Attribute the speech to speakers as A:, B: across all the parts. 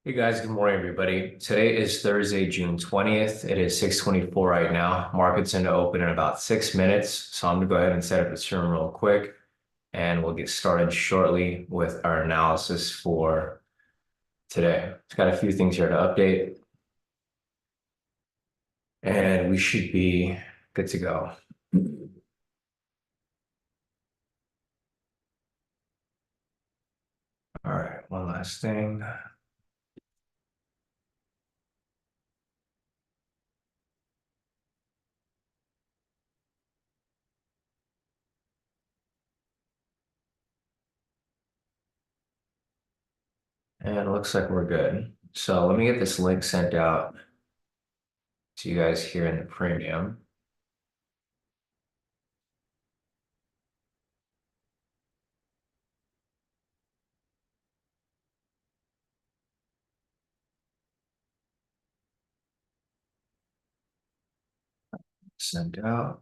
A: Hey guys, good morning, everybody. Today is Thursday, June 20th. It is 6:24 right now. Market's going to open in about 6 minutes. So I'm going to go ahead and set up this room real quick and we'll get started shortly with our analysis for today. It's got a few things here to update and we should be good to go. All right, one last thing. And it looks like we're good. So let me get this link sent out to you guys here in the premium. Sent out.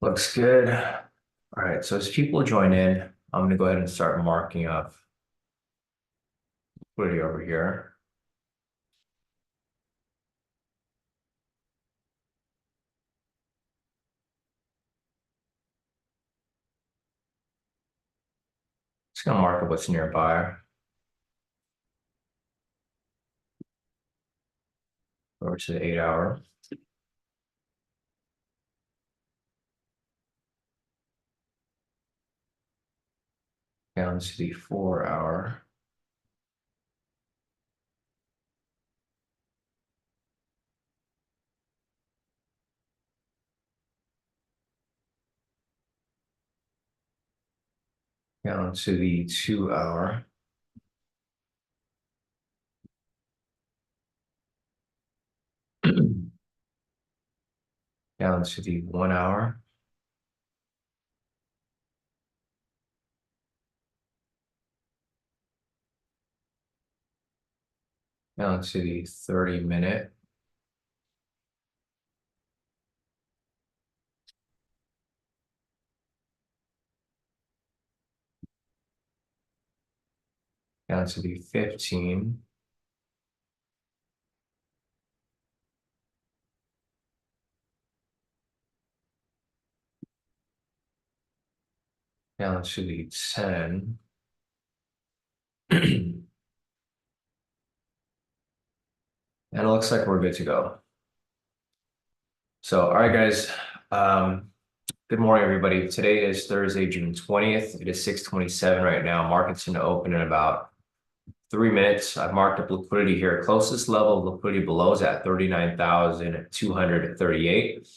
A: Looks good. All right, so as people join in, I'm going to go ahead and start marking up liquidity over here. Just going to mark up what's nearby. Over to the 8-hour. Down to the 4-hour. Down to the 2-hour. Down to the 1-hour. Down to the 30-minute. Down to the 15. Down to the 10. And it looks like we're good to go. So, all right, guys. Good morning, everybody. Today is Thursday, June 20th. It is 6:27 right now. Market's going to open in about 3 minutes. I've marked up liquidity here. Closest level of liquidity below is at 39,238.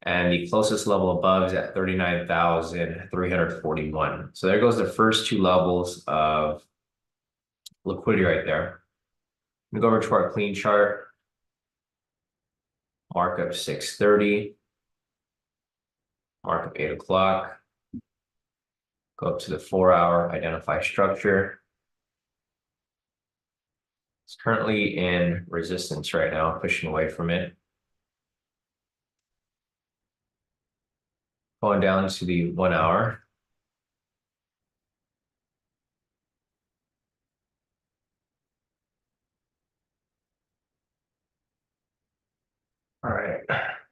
A: And the closest level above is at 39,341. So there goes the first two levels of liquidity right there. I'm going to go over to our clean chart. Markup 6:30. Markup 8 o'clock. Go up to the 4-hour, identify structure. It's currently in resistance right now, pushing away from it. Going down to the 1-hour. All right.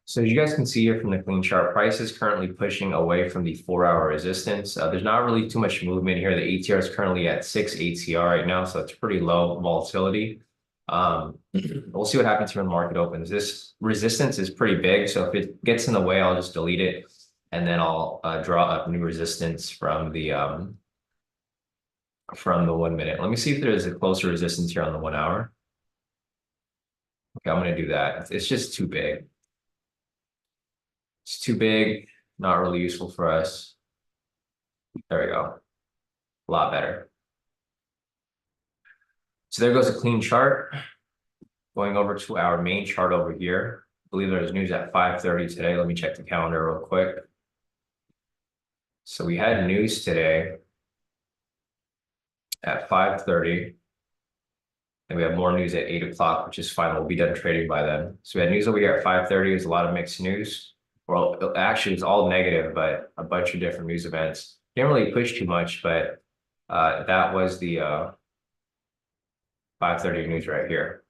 A: So as you guys can see here from the clean chart, price is currently pushing away from the 4-hour resistance. There's not really too much movement here. The ATR is currently at 6 ATR right now, so it's pretty low volatility. We'll see what happens here when the market opens. This resistance is pretty big, so if it gets in the way, I'll just delete it, and then I'll draw up new resistance from the 1 minute. Let me see if there's a closer resistance here on the 1-hour. Okay, I'm going to do that. It's just too big. It's too big, not really useful for us. There we go. A lot better. So there goes a clean chart. Going over to our main chart over here. I believe there's news at 5:30 today. Let me check the calendar real quick. So we had news today at 5:30. And we have more news at 8 o'clock, which is fine. We'll be done trading by then. So we had news over here at 5:30. There's a lot of mixed news. Well, actually, it's all negative, but a bunch of different news events. Didn't really push too much, but that was the 5:30 news right here.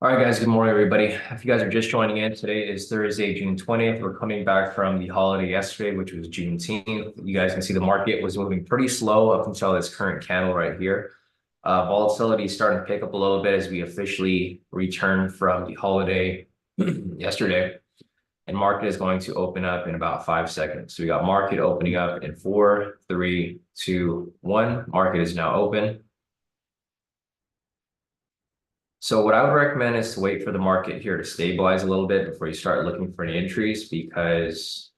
A: All right, guys, good morning, everybody. If you guys are just joining in, today is Thursday, June 20th. We're coming back from the holiday yesterday, which was Juneteenth. You guys can see the market was moving pretty slow up until this current candle right here. Volatility is starting to pick up a little bit as we officially return from the holiday yesterday. And market is going to open up in about 5 seconds. So we got market opening up in 4, 3, 2, 1. Market is now open. So what I would recommend is to wait for the market here to stabilize a little bit before you start looking for any entries, because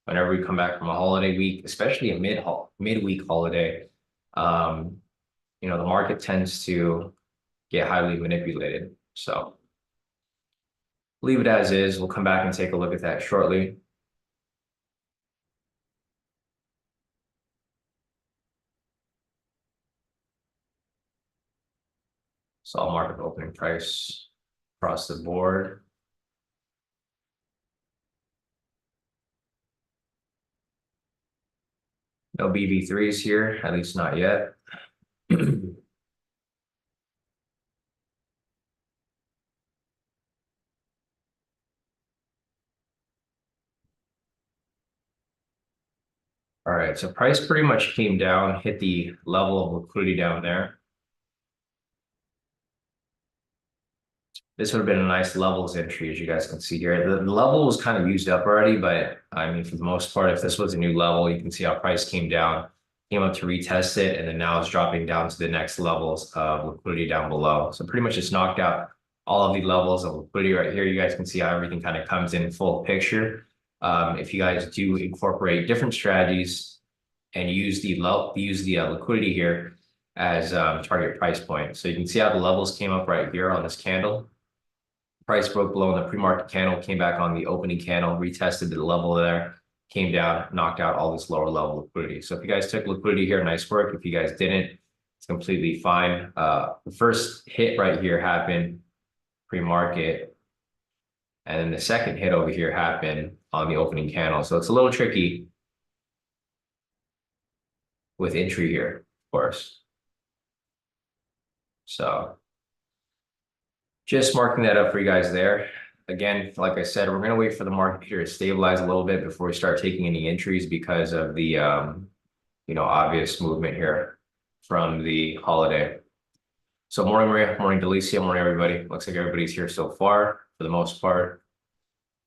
A: whenever we come back from a holiday week, especially a midweek holiday, the market tends to get highly manipulated. So leave it as is. We'll come back and take a look at that shortly. So all market opening price across the board. No BB3s here, at least not yet. All right, so price pretty much came down, hit the level of liquidity down there. This would have been a nice levels entry, as you guys can see here. The level was kind of used up already, but I mean, for the most part, if this was a new level, you can see how price came down, came up to retest it, and then now it's dropping down to the next levels of liquidity down below. So pretty much just knocked out all of the levels of liquidity right here. You guys can see how everything kind of comes in full picture. If you guys do incorporate different strategies and use the liquidity here as target price point. So you can see how the levels came up right here on this candle. Price broke below in the pre-market candle, came back on the opening candle, retested the level there, came down, knocked out all this lower level liquidity. So if you guys took liquidity here, nice work. If you guys didn't, it's completely fine. The first hit right here happened pre-market, and then the second hit over here happened on the opening candle. So it's a little tricky with entry here, of course. So just marking that up for you guys there. Again, like I said, we're going to wait for the market here to stabilize a little bit before we start taking any entries because of the, obvious movement here from the holiday. So morning, Maria, morning, Delicia, morning, everybody. Looks like everybody's here so far for the most part.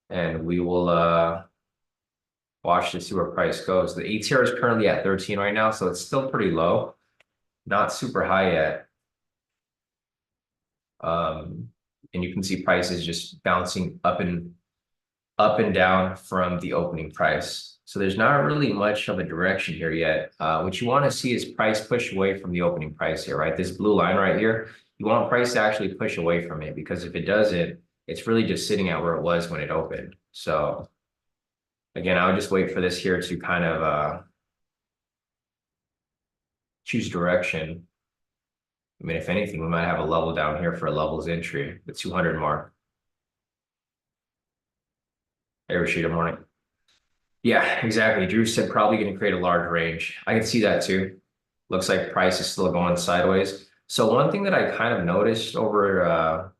A: And we will watch to see where price goes. The ATR is currently at 13 right now, so it's still pretty low. Not super high yet. And you can see prices just bouncing up and down from the opening price. So there's not really much of a direction here yet. What you want to see is price push away from the opening price here, right? This blue line right here, you want price to actually push away from it, because if it doesn't, it's really just sitting at where it was when it opened. So again, I would just wait for this here to kind of choose direction. I mean, if anything, we might have a level down here for a levels entry, the 200 mark. Hey, Rashida, morning. Yeah, exactly. Drew said probably going to create a large range. I can see that too. Looks like price is still going sideways. So one thing that I kind of noticed over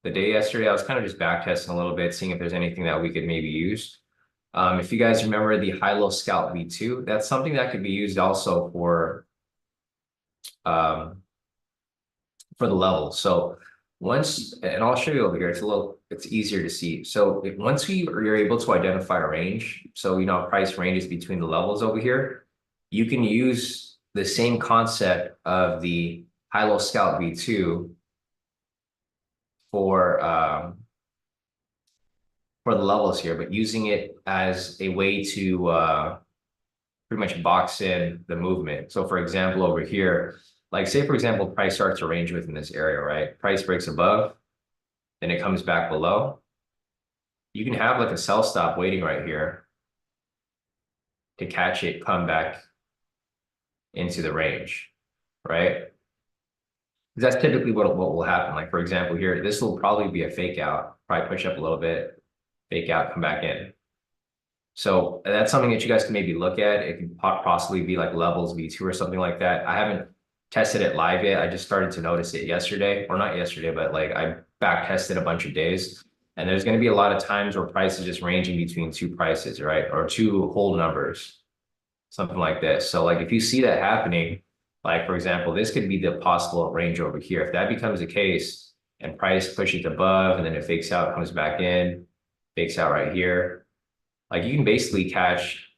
A: the day yesterday, I was kind of just back testing a little bit, seeing if there's anything that we could maybe use. If you guys remember the high-low scalp V2, that's something that could be used also for the level. So once, and I'll show you over here, it's easier to see. So once you're able to identify a range, so price ranges between the levels over here, you can use the same concept of the high-low scalp V2 for the levels here, but using it as a way to pretty much box in the movement. So for example, over here, like say, for example, price starts to range within this area, right? Price breaks above, then it comes back below. You can have like a sell stop waiting right here. to catch it come back into the range, right? That's typically what will happen. Like for example, here, this will probably be a fake out, probably push up a little bit, fake out, come back in. So that's something that you guys can maybe look at. It could possibly be like levels V2 or something like that. I haven't tested it live yet. I just started to notice it yesterday, or not yesterday, but like I back tested a bunch of days. And there's going to be a lot of times where price is just ranging between two prices, right? Or two whole numbers, something like this. So like if you see that happening, like for example, this could be the possible range over here. If that becomes the case and price pushes above and then it fakes out, comes back in, fakes out right here. Like you can basically catch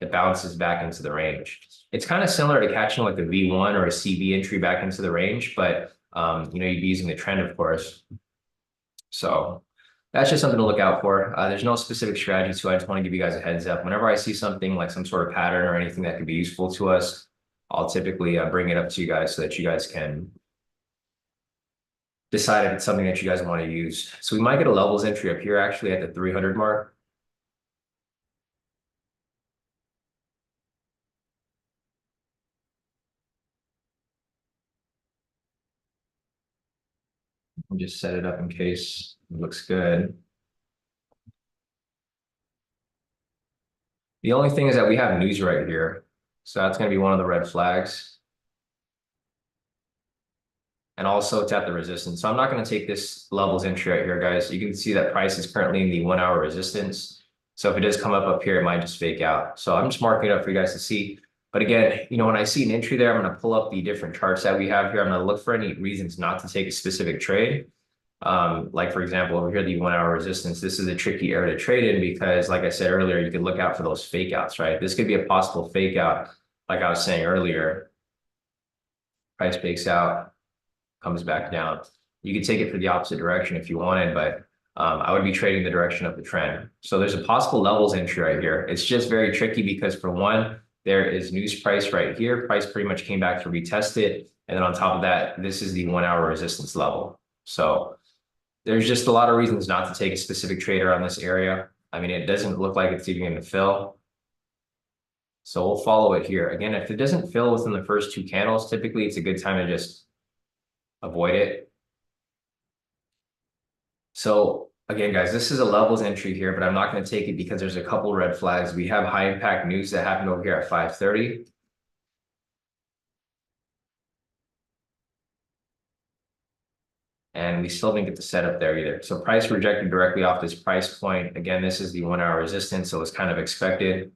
A: it bounces back into the range. It's kind of similar to catching like a V1 or a CB entry back into the range, but you'd be using the trend, of course. So that's just something to look out for. There's no specific strategy to it. I just want to give you guys a heads up. Whenever I see something like some sort of pattern or anything that could be useful to us, I'll typically bring it up to you guys so that you guys can decide if it's something that you guys want to use. So we might get a levels entry up here actually at the 300 mark. I'll just set it up in case it looks good. The only thing is that we have news right here. So that's going to be one of the red flags. And also it's at the resistance. So I'm not going to take this levels entry right here, guys. You can see that price is currently in the 1 hour resistance. So if it does come up here, it might just fake out. So I'm just marking it up for you guys to see. But again, when I see an entry there, I'm going to pull up the different charts that we have here. I'm going to look for any reasons not to take a specific trade. Like for example, over here, the 1 hour resistance, this is a tricky area to trade in because like I said earlier, you could look out for those fake outs, right? This could be a possible fake out. Like I was saying earlier, price fakes out, comes back down. You could take it for the opposite direction if you wanted, but I would be trading the direction of the trend. So there's a possible levels entry right here. It's just very tricky because for one, there is news price right here. Price pretty much came back to retest it. And then on top of that, this is the 1 hour resistance level. So there's just a lot of reasons not to take a specific trade around this area. I mean, it doesn't look like it's even going to fill. So we'll follow it here. Again, if it doesn't fill within the first two candles, typically it's a good time to just avoid it. So again, guys, this is a levels entry here, but I'm not going to take it because there's a couple red flags. We have high impact news that happened over here at 5:30. And we still didn't get the setup there either. So price rejected directly off this price point. Again, this is the 1 hour resistance, so it's kind of expected.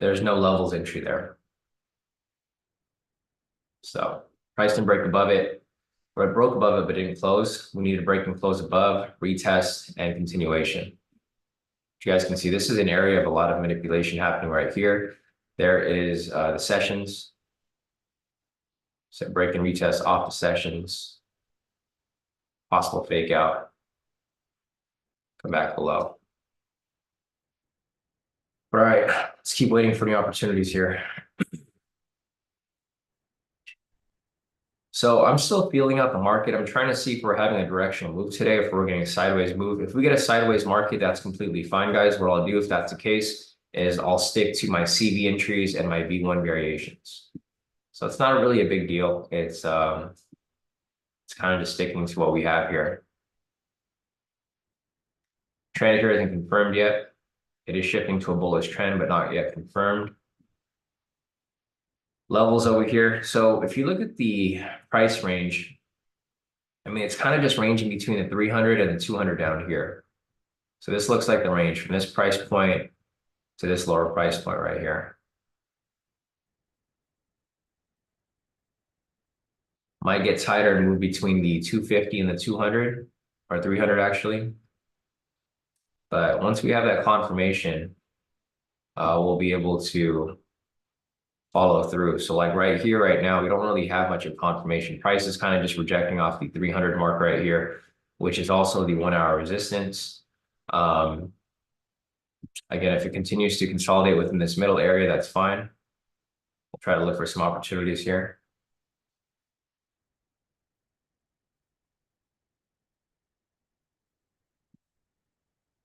A: There's no levels entry there. So price didn't break above it, or it broke above it but didn't close. We need to break and close above, retest, and continuation. You guys can see this is an area of a lot of manipulation happening right here. There is the sessions. So break and retest off the sessions. Possible fake out. Come back below. All right, let's keep waiting for new opportunities here. So I'm still feeling out the market. I'm trying to see if we're having a directional move today, if we're getting a sideways move. If we get a sideways market, that's completely fine, guys. What I'll do if that's the case is I'll stick to my CB entries and my V1 variations. So it's not really a big deal. It's kind of just sticking to what we have here. Trend here isn't confirmed yet. It is shifting to a bullish trend, but not yet confirmed. Levels over here. So if you look at the price range, I mean, it's kind of just ranging between the 300 and the 200 down here. So this looks like the range from this price point to this lower price point right here. Might get tighter and move between the 250 and the 200 or 300 actually. But once we have that confirmation, we'll be able to follow through. So like right here, right now, we don't really have much of confirmation. Price is kind of just rejecting off the 300 mark right here, which is also the 1 hour resistance. Again, if it continues to consolidate within this middle area, that's fine. We'll try to look for some opportunities here.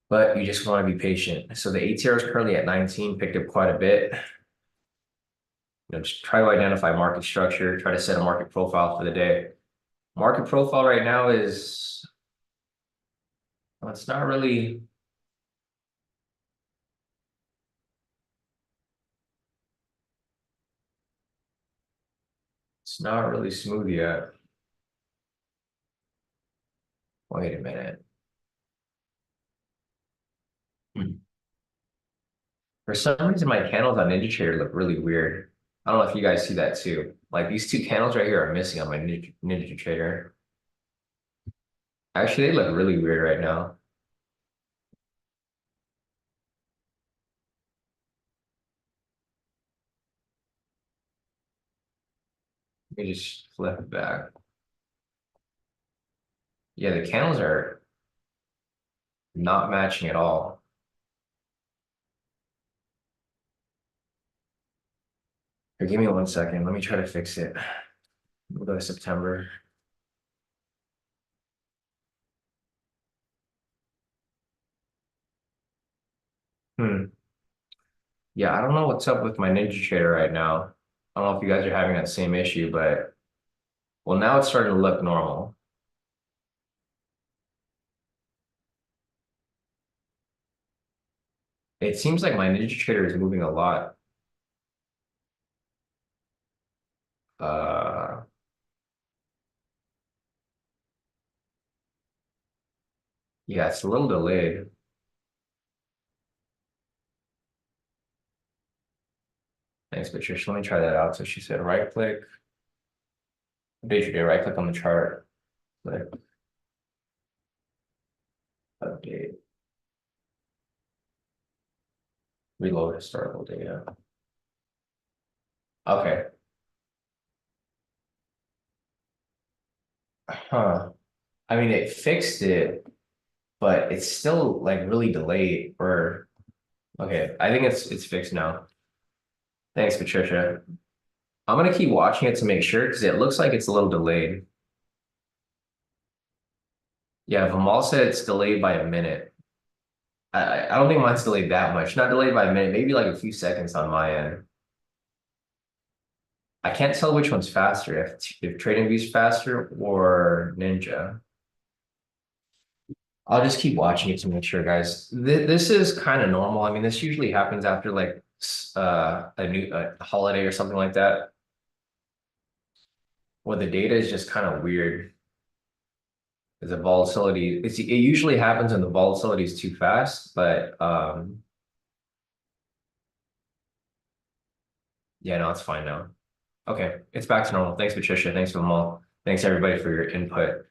A: but you just want to be patient. So the ATR is currently at 19, picked up quite a bit. Just try to identify market structure, try to set a market profile for the day. Market profile right now is, well, it's not really smooth yet. Wait a minute. Hmm. For some reason, my candles on NinjaTrader look really weird. I don't know if you guys see that too. Like these two candles right here are missing on my NinjaTrader. Actually, they look really weird right now. Let me just flip it back. Yeah, the candles are not matching at all. Here, give me 1 second. Let me try to fix it. We'll go to September. Hmm. Yeah, I don't know what's up with my NinjaTrader right now. I don't know if you guys are having that same issue, but well, now it's starting to look normal. It seems like my NinjaTrader is moving a lot. Uh, yeah, it's a little delayed. Thanks, Patricia. Let me try that out. So she said right click. What did you do? Right click on the chart. Click update. Reload historical data. Okay. Huh. I mean, it fixed it, but it's still like really delayed. Or okay, I think it's fixed now. Thanks, Patricia. I'm gonna keep watching it to make sure because it looks like it's a little delayed. Yeah, Vimal said it's delayed by a minute. I don't think mine's delayed that much. Not delayed by a minute, maybe like a few seconds on my end. I can't tell which one's faster, if TradingView's faster or Ninja. I'll just keep watching it to make sure, guys. This is kind of normal. I mean, this usually happens after like a holiday or something like that, where the data is just kind of weird. Because the volatility, it usually happens when the volatility is too fast, but yeah, no, it's fine now. Okay, it's back to normal. Thanks, Patricia. Thanks for them all. Thanks everybody for your input.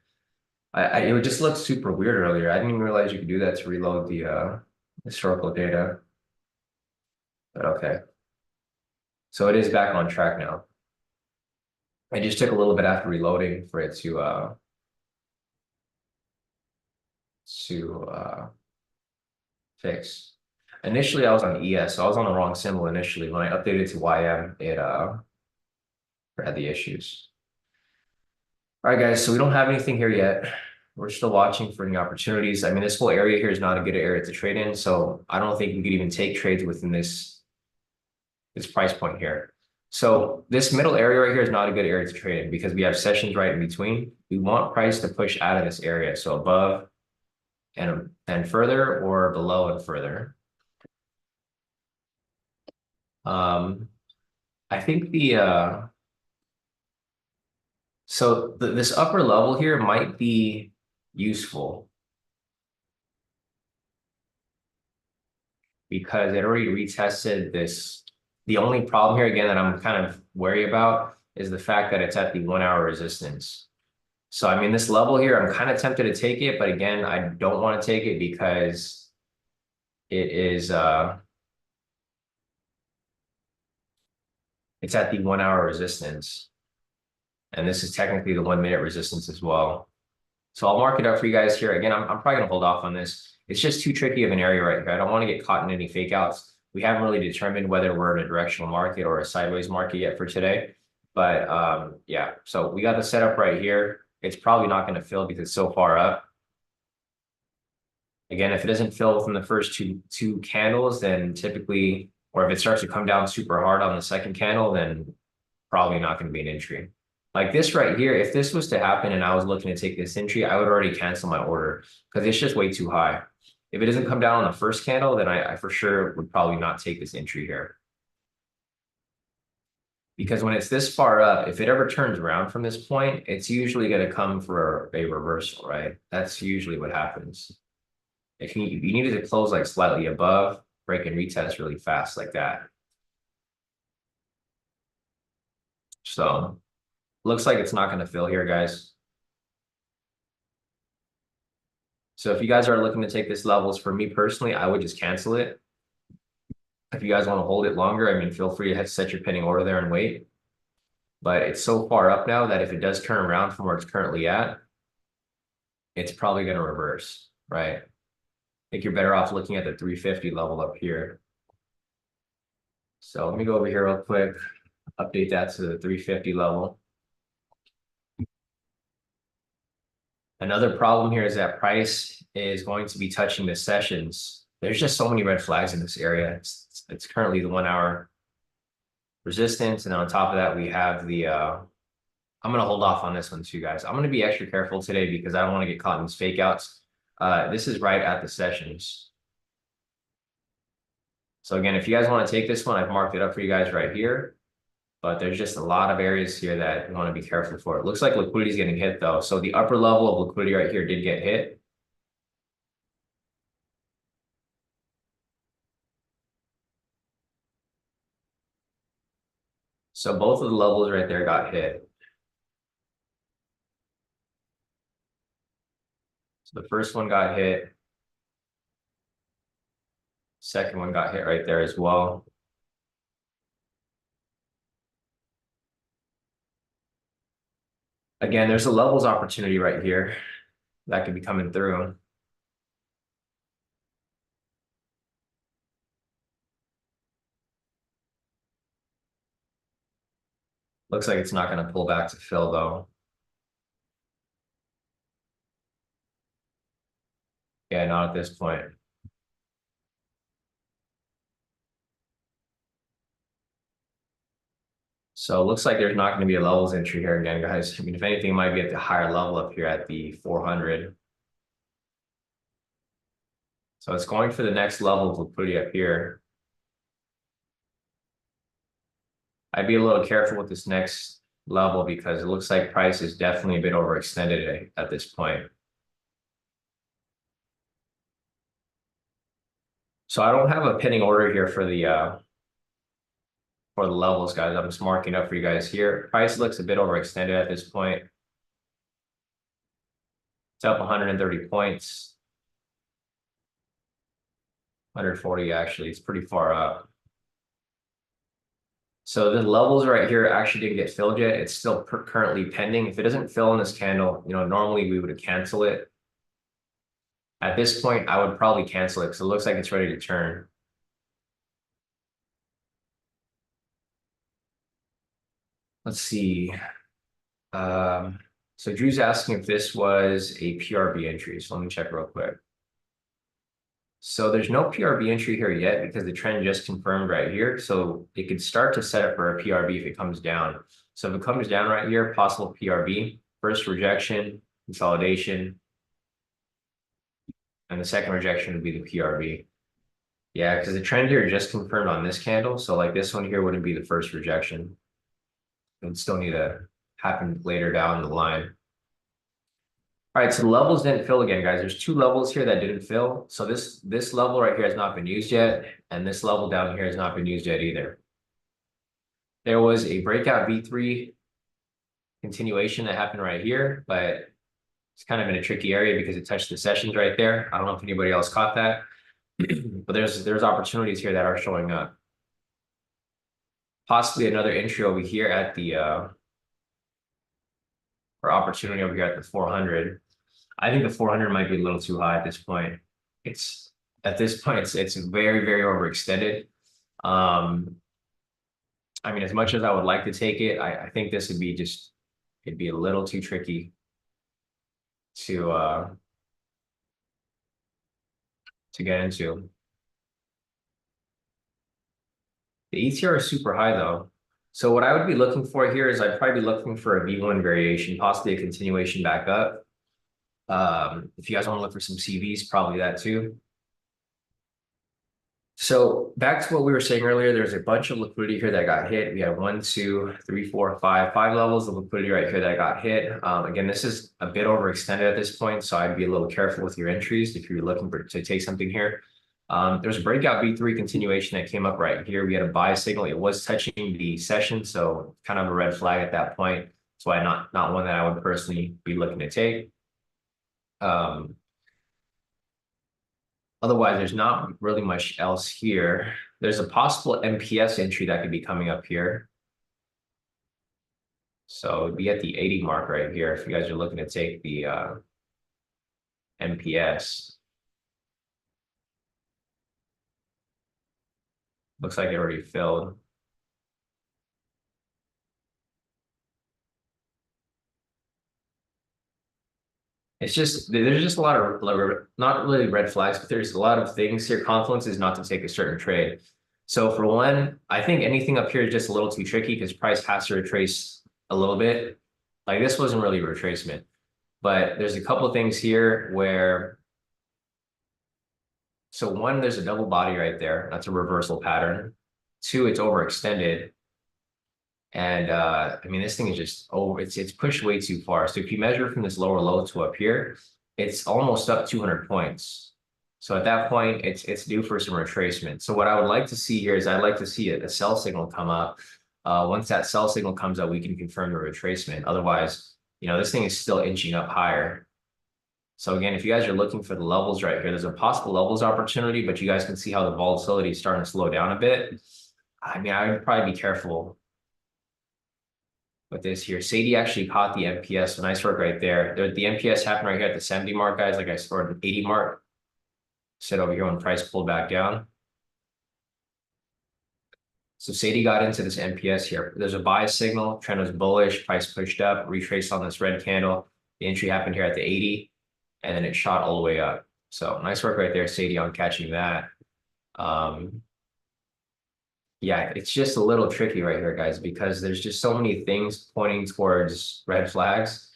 A: It would just look super weird earlier. I didn't even realize you could do that to reload the historical data. But okay, so it is back on track now. It just took a little bit after reloading for it to fix. Initially, I was on ES, so I was on the wrong symbol initially. When I updated to YM, it had the issues. All right, guys, so we don't have anything here yet. We're still watching for any opportunities. I mean, this whole area here is not a good area to trade in, so I don't think we could even take trades within this price point here. So this middle area right here is not a good area to trade in because we have sessions right in between. We want price to push out of this area, so above and further or below and further. Um, I think this upper level here might be useful because it already retested this. The only problem here again that I'm kind of wary about is the fact that it's at the 1 hour resistance. So I mean, this level here, I'm kind of tempted to take it, but again, I don't want to take it because it is it's at the 1 hour resistance. And this is technically the 1 minute resistance as well. So I'll mark it up for you guys here. Again, I'm probably gonna hold off on this. It's just too tricky of an area right here. I don't want to get caught in any fake outs. We haven't really determined whether we're in a directional market or a sideways market yet for today. But yeah, so we got the setup right here. It's probably not going to fill because it's so far up. Again, if it doesn't fill within the first two candles, then typically, or if it starts to come down super hard on the second candle, then probably not going to be an entry. Like this right here, if this was to happen and I was looking to take this entry, I would already cancel my order because it's just way too high. If it doesn't come down on the first candle, then I for sure would probably not take this entry here. Because when it's this far up, if it ever turns around from this point, it's usually going to come for a reversal, right? That's usually what happens. If you needed to close like slightly above, break and retest really fast like that. So looks like it's not going to fill here, guys. So if you guys are looking to take this levels, for me personally, I would just cancel it. If you guys want to hold it longer, I mean, feel free to set your pending order there and wait. But it's so far up now that if it does turn around from where it's currently at, it's probably going to reverse, right? I think you're better off looking at the 350 level up here. So let me go over here real quick, update that to the 350 level. Another problem here is that price is going to be touching the sessions. There's just so many red flags in this area. It's currently the 1 hour resistance. And on top of that, we have the, I'm going to hold off on this one too, guys. I'm going to be extra careful today because I don't want to get caught in these fake outs. This is right at the sessions. So again, if you guys want to take this one, I've marked it up for you guys right here. But there's just a lot of areas here that you want to be careful for. It looks like liquidity is getting hit though. So the upper level of liquidity right here did get hit. So both of the levels right there got hit. So the first one got hit. Second one got hit right there as well. Again, there's a levels opportunity right here that could be coming through. Looks like it's not going to pull back to fill though. Yeah, not at this point. So it looks like there's not going to be a levels entry here again, guys. I mean, if anything, it might be at the higher level up here at the 400. So it's going for the next level of liquidity up here. I'd be a little careful with this next level because it looks like price is definitely a bit overextended at this point. So I don't have a pending order here for the levels, guys. I'm just marking up for you guys here. Price looks a bit overextended at this point. It's up 130 points. 140 actually, it's pretty far up. So the levels right here actually didn't get filled yet. It's still currently pending. If it doesn't fill in this candle, normally we would cancel it. At this point, I would probably cancel it because it looks like it's ready to turn. Let's see. So Drew's asking if this was a PRB entry. So let me check real quick. So there's no PRB entry here yet because the trend just confirmed right here. So it could start to set up for a PRB if it comes down. So if it comes down right here, possible PRB, first rejection, consolidation, and the second rejection would be the PRB. Yeah, because the trend here just confirmed on this candle. So like this one here wouldn't be the first rejection. It would still need to happen later down the line. All right, so the levels didn't fill again, guys. There's two levels here that didn't fill. So this level right here has not been used yet, and this level down here has not been used yet either. There was a breakout V3 continuation that happened right here, but it's kind of in a tricky area because it touched the sessions right there. I don't know if anybody else caught that, but there's opportunities here that are showing up. Possibly another entry over here at the or opportunity over here at the 400. I think the 400 might be a little too high at this point. It's very, very overextended. I mean, as much as I would like to take it, I think this would be it'd be a little too tricky to to get into. The ATR is super high though. So what I would be looking for here is I'd probably be looking for a V1 variation, possibly a continuation back up. If you guys want to look for some CVs, probably that too. So back to what we were saying earlier, there's a bunch of liquidity here that got hit. We have 1, 2, 3, 4, 5 levels of liquidity right here that got hit. Again, this is a bit overextended at this point, so I'd be a little careful with your entries if you're looking to take something here. There's a breakout V3 continuation that came up right here. We had a buy signal. It was touching the session, so kind of a red flag at that point. So not one that I would personally be looking to take. Otherwise, there's not really much else here. There's a possible MPS entry that could be coming up here. So it'd be at the 80 mark right here if you guys are looking to take the MPS. Looks like it already filled. It's just, there's just a lot of, not really red flags, but there's a lot of things here. Confluence is not to take a certain trade. So for one, I think anything up here is just a little too tricky because price has to retrace a little bit. Like this wasn't really a retracement, but there's a couple of things here where, so one, there's a double body right there. That's a reversal pattern. Two, it's overextended. And I mean, this thing is just it's pushed way too far. So if you measure from this lower low to up here, it's almost up 200 points. So at that point, it's due for some retracement. So what I would like to see here is I'd like to see a sell signal come up. Once that sell signal comes up, we can confirm the retracement. Otherwise, you know, this thing is still inching up higher. So again, if you guys are looking for the levels right here, there's a possible levels opportunity, but you guys can see how the volatility is starting to slow down a bit. I mean, I would probably be careful with this here. Sadie actually caught the MPS, so nice work right there. The MPS happened right here at the 70 mark, guys. Like I scored the 80 mark. Sit over here when price pulled back down. So Sadie got into this MPS here. There's a buy signal. Trend was bullish. Price pushed up, retraced on this red candle. The entry happened here at the 80, and then it shot all the way up. So nice work right there, Sadie, on catching that. Yeah, it's just a little tricky right here, guys, because there's just so many things pointing towards red flags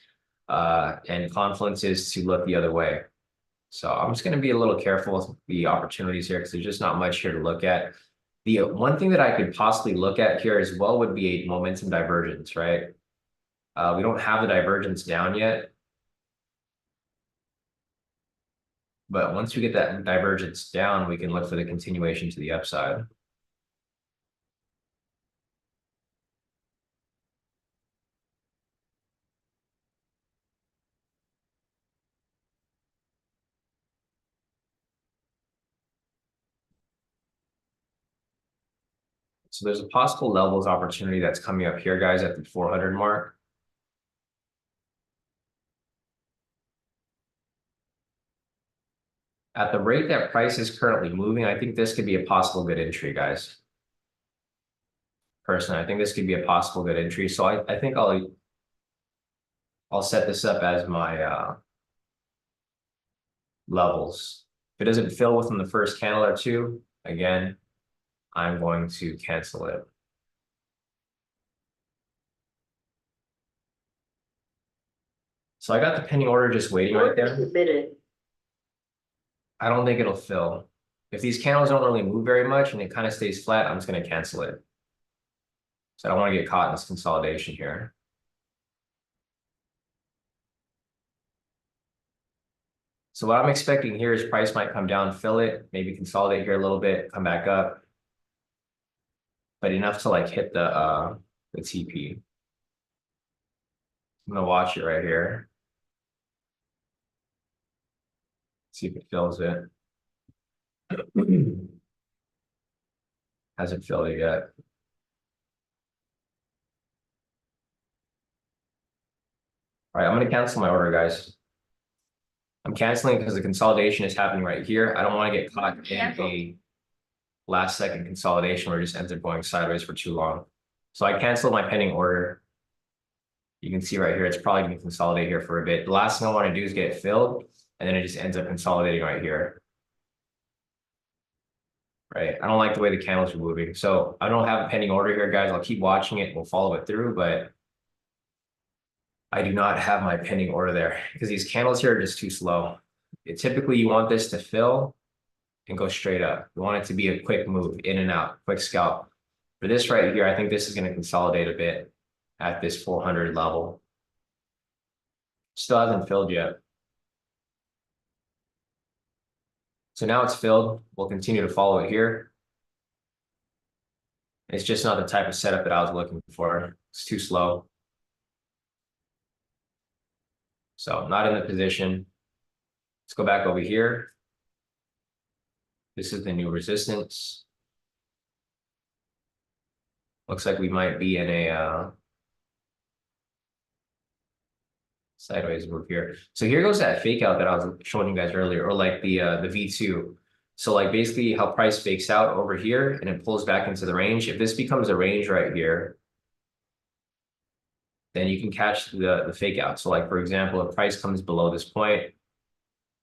A: and confluences to look the other way. So I'm just going to be a little careful with the opportunities here because there's just not much here to look at. The one thing that I could possibly look at here as well would be a momentum divergence, right? We don't have the divergence down yet. But once we get that divergence down, we can look for the continuation to the upside. So there's a possible levels opportunity that's coming up here, guys, at the 400 mark. At the rate that price is currently moving, I think this could be a possible good entry, guys. Personally, I think this could be a possible good entry. So I think I'll set this up as my levels. If it doesn't fill within the first candle or two, again, I'm going to cancel it. So I got the pending order just waiting right there. I don't think it'll fill. If these candles don't really move very much and it kind of stays flat, I'm just going to cancel it. So I don't want to get caught in this consolidation here. So what I'm expecting here is price might come down, fill it, maybe consolidate here a little bit, come back up. But enough to like hit the TP. I'm gonna watch it right here. See if it fills it. Hasn't filled it yet. All right, I'm gonna cancel my order, guys. I'm canceling because the consolidation is happening right here. I don't want to get caught in a last second consolidation where it just ends up going sideways for too long. So I canceled my pending order. You can see right here, it's probably going to consolidate here for a bit. The last thing I want to do is get it filled, and then it just ends up consolidating right here. right? I don't like the way the candles are moving. So I don't have a pending order here, guys. I'll keep watching it. We'll follow it through, but I do not have my pending order there because these candles here are just too slow. Typically, you want this to fill and go straight up. You want it to be a quick move in and out, quick scalp. For this right here, I think this is going to consolidate a bit at this 400 level. Still hasn't filled yet. So now it's filled. We'll continue to follow it here. It's just not the type of setup that I was looking for. It's too slow. So not in the position. Let's go back over here. This is the new resistance. Looks like we might be in a sideways move here. So here goes that fake out that I was showing you guys earlier, or like the V2. So like basically how price fakes out over here and it pulls back into the range. If this becomes a range right here, then you can catch the fake out. So like, for example, if price comes below this point,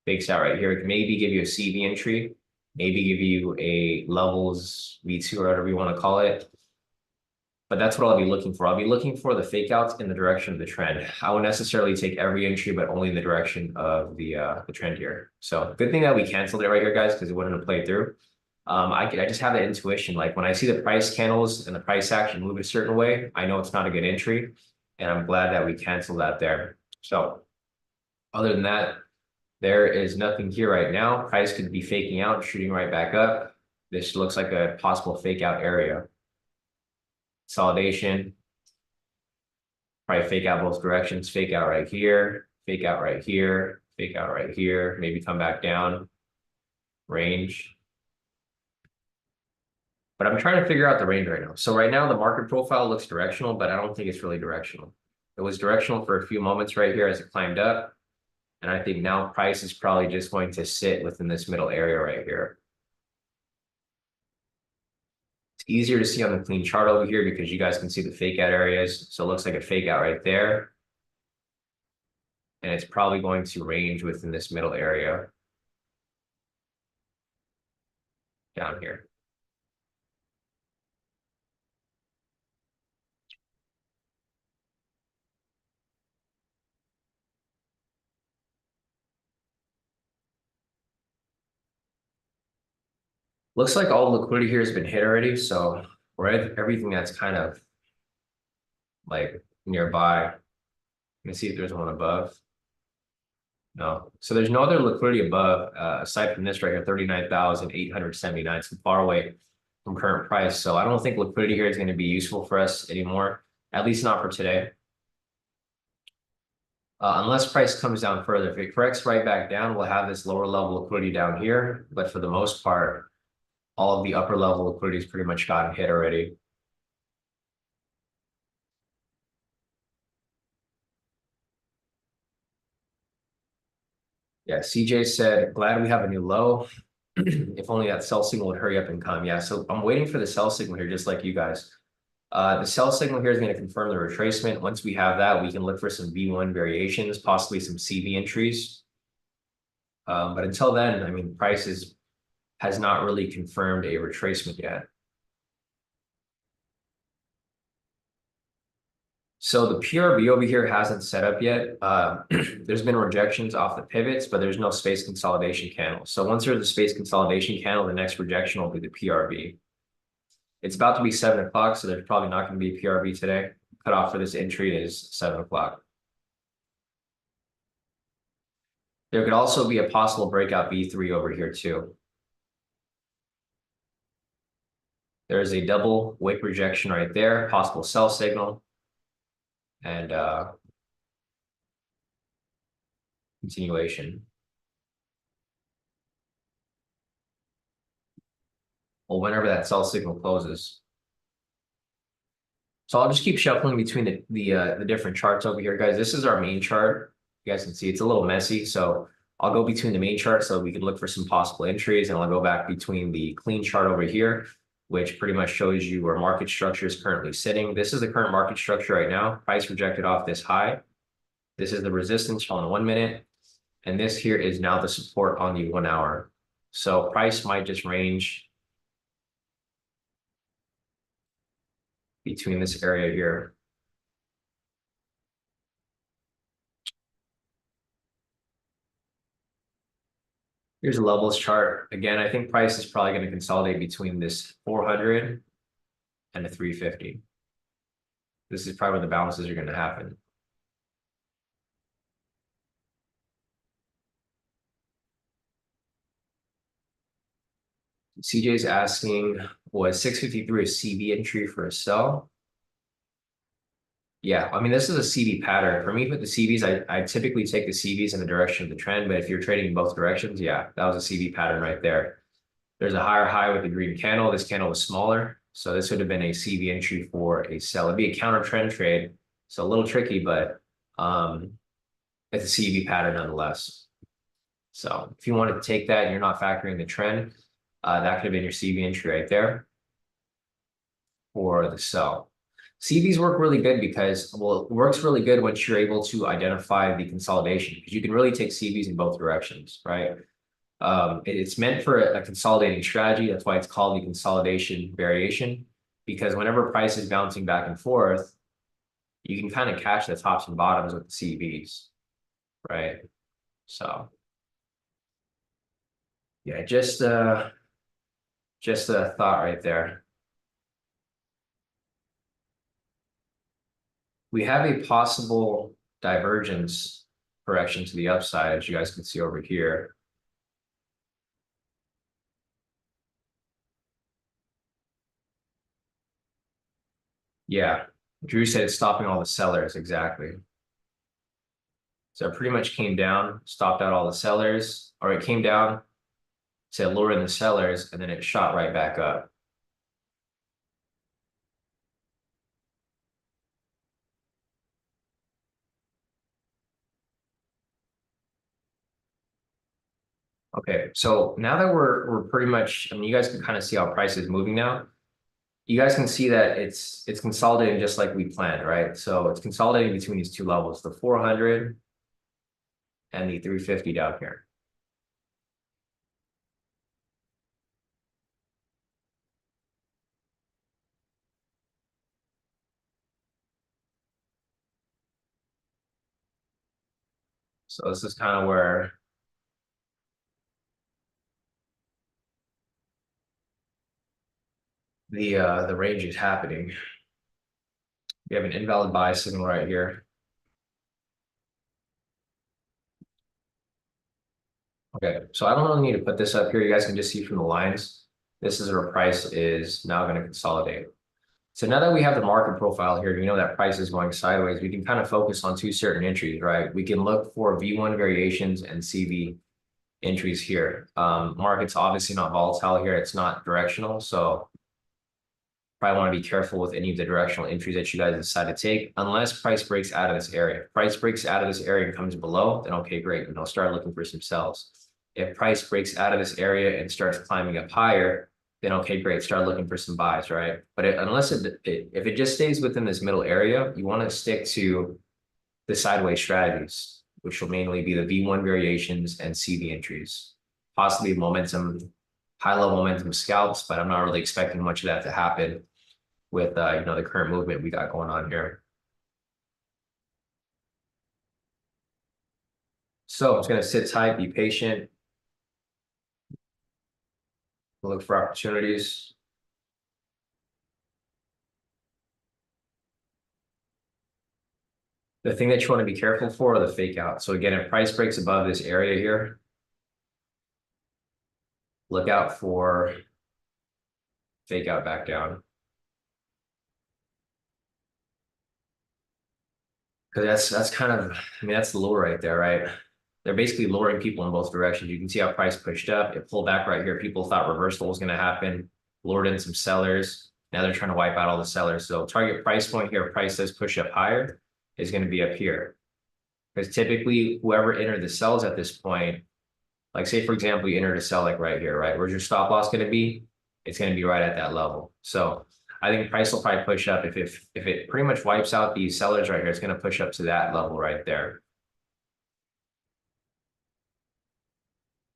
A: fakes out right here, it can maybe give you a CV entry, maybe give you a levels V2 or whatever you want to call it. But that's what I'll be looking for. I'll be looking for the fake outs in the direction of the trend. I won't necessarily take every entry, but only in the direction of the trend here. So good thing that we canceled it right here, guys, because it wouldn't have played through. I just have that intuition. Like when I see the price candles and the price action move a certain way, I know it's not a good entry. And I'm glad that we canceled that there. So other than that, there is nothing here right now. Price could be faking out, shooting right back up. This looks like a possible fake out area. Consolidation, probably fake out both directions, fake out right here, fake out right here, fake out right here, maybe come back down, range. But I'm trying to figure out the range right now. So right now the market profile looks directional, but I don't think it's really directional. It was directional for a few moments right here as it climbed up. And I think now price is probably just going to sit within this middle area right here. Easier to see on the clean chart over here because you guys can see the fake out areas. So it looks like a fake out right there. And it's probably going to range within this middle area down here. Looks like all the liquidity here has been hit already. So we're at everything that's kind of like nearby. Let me see if there's one above. No. So there's no other liquidity above aside from this right here, 39,879. It's far away from current price. So I don't think liquidity here is going to be useful for us anymore, at least not for today. Unless price comes down further. If it corrects right back down, we'll have this lower level liquidity down here. But for the most part, all of the upper level liquidity has pretty much gotten hit already. Yeah, CJ said, glad we have a new low. If only that sell signal would hurry up and come. Yeah, so I'm waiting for the sell signal here, just like you guys. The sell signal here is going to confirm the retracement. Once we have that, we can look for some V1 variations, possibly some CV entries. But until then, I mean, price has not really confirmed a retracement yet. So the PRB over here hasn't set up yet. There's been rejections off the pivots, but there's no space consolidation candle. So once there's a space consolidation candle, the next rejection will be the PRB. It's about to be 7 o'clock, so there's probably not going to be a PRB today. Cutoff for this entry is 7 o'clock. There could also be a possible breakout V3 over here too. There's a double wick rejection right there, possible sell signal. And continuation. Well, whenever that sell signal closes. So I'll just keep shuffling between the different charts over here, guys. This is our main chart. You guys can see it's a little messy. So I'll go between the main chart so we can look for some possible entries, and I'll go back between the clean chart over here, which pretty much shows you where market structure is currently sitting. This is the current market structure right now. Price rejected off this high. This is the resistance on the 1 minute. And this here is now the support on the 1 hour. So price might just range between this area here. Here's a levels chart. Again, I think price is probably going to consolidate between this 400 and the 350. This is probably where the balances are going to happen. CJ is asking, was 653 a CB entry for a sell? Yeah, I mean, this is a CB pattern. For me, with the CBs, I typically take the CBs in the direction of the trend, but if you're trading in both directions, yeah, that was a CB pattern right there. There's a higher high with the green candle. This candle was smaller, so this would have been a CB entry for a sell. It'd be a counter trend trade, so a little tricky, but it's a CB pattern nonetheless. So if you wanted to take that and you're not factoring the trend, that could have been your CB entry right there for the sell. CBs work really good because, well, it works really good once you're able to identify the consolidation, because you can really take CBs in both directions, right? It's meant for a consolidating strategy. That's why it's called the consolidation variation, because whenever price is bouncing back and forth, you can kind of catch the tops and bottoms with the CBs, right? So yeah, just a thought right there. We have a possible divergence correction to the upside, as you guys can see over here. Yeah, Drew said it's stopping all the sellers, exactly. So it pretty much came down, stopped out all the sellers, or it came down to lure in the sellers, and then it shot right back up. Okay, so now that we're pretty much, I mean, you guys can kind of see how price is moving now. You guys can see that it's consolidating just like we planned, right? So it's consolidating between these two levels, the 400 and the 350 down here. So this is kind of where the range is happening. We have an invalid buy signal right here. Okay, so I don't really need to put this up here. You guys can just see from the lines. This is where price is now going to consolidate. So now that we have the market profile here, we know that price is going sideways. We can kind of focus on two certain entries, right? We can look for V1 variations and CV entries here. Market's obviously not volatile here. It's not directional. So probably want to be careful with any of the directional entries that you guys decide to take, unless price breaks out of this area. If price breaks out of this area and comes below, then okay, great. And I'll start looking for some sells. If price breaks out of this area and starts climbing up higher, then okay, great. Start looking for some buys, right? But unless if it just stays within this middle area, you want to stick to the sideways strategies, which will mainly be the V1 variations and CV entries, possibly momentum, high-level momentum scalps, but I'm not really expecting much of that to happen with the current movement we got going on here. So it's going to sit tight, be patient, look for opportunities. The thing that you want to be careful for are the fake out. So again, if price breaks above this area here, look out for fake out back down. Because that's kind of, I mean, that's the lure right there, right? They're basically luring people in both directions. You can see how price pushed up. It pulled back right here. People thought reversal was going to happen, lured in some sellers. Now they're trying to wipe out all the sellers. So target price point here, price says push up higher, is going to be up here. Because typically whoever entered the sells at this point, like say, for example, you entered a sell like right here, right? Where's your stop loss going to be? It's going to be right at that level. So I think price will probably push up. If it pretty much wipes out these sellers right here, it's going to push up to that level right there.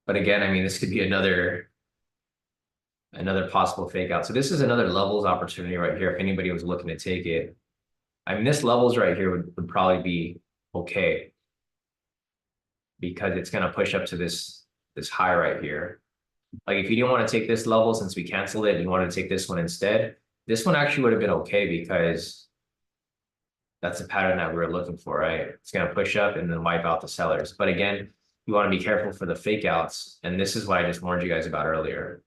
A: But again, I mean, this could be another Another possible fake out. So this is another levels opportunity right here if anybody was looking to take it. I mean, this levels right here would probably be okay because it's going to push up to this high right here. Like if you didn't want to take this level since we canceled it and you wanted to take this one instead, this one actually would have been okay because that's the pattern that we were looking for, right? It's going to push up and then wipe out the sellers. But again, you want to be careful for the fake outs. And this is what I just warned you guys about earlier.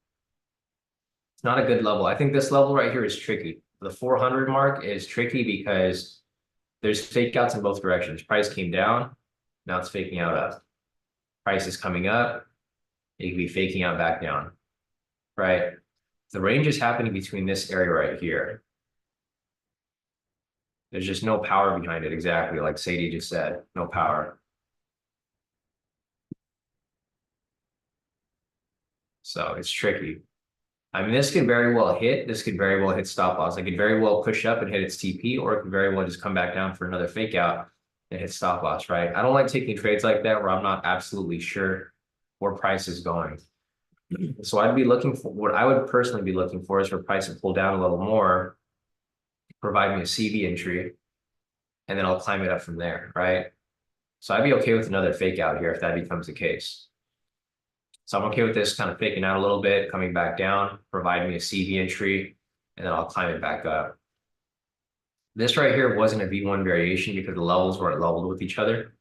A: It's not a good level. I think this level right here is tricky. The 400 mark is tricky because there's fake outs in both directions. Price came down. Now it's faking out up. Price is coming up. It could be faking out back down, right? The range is happening between this area right here. There's just no power behind it, exactly like Sadie just said, no power. So it's tricky. I mean, this could very well hit. This could very well hit stop loss. It could very well push up and hit its TP, or it could very well just come back down for another fake out and hit stop loss, right? I don't like taking trades like that where I'm not absolutely sure where price is going. So I'd be looking for, what I would personally be looking for is for price to pull down a little more, provide me a CV entry, and then I'll climb it up from there, right? So I'd be okay with another fake out here if that becomes the case. So I'm okay with this kind of faking out a little bit, coming back down, providing me a CV entry, and then I'll climb it back up. This right here wasn't a V1 variation because the levels weren't leveled with each other.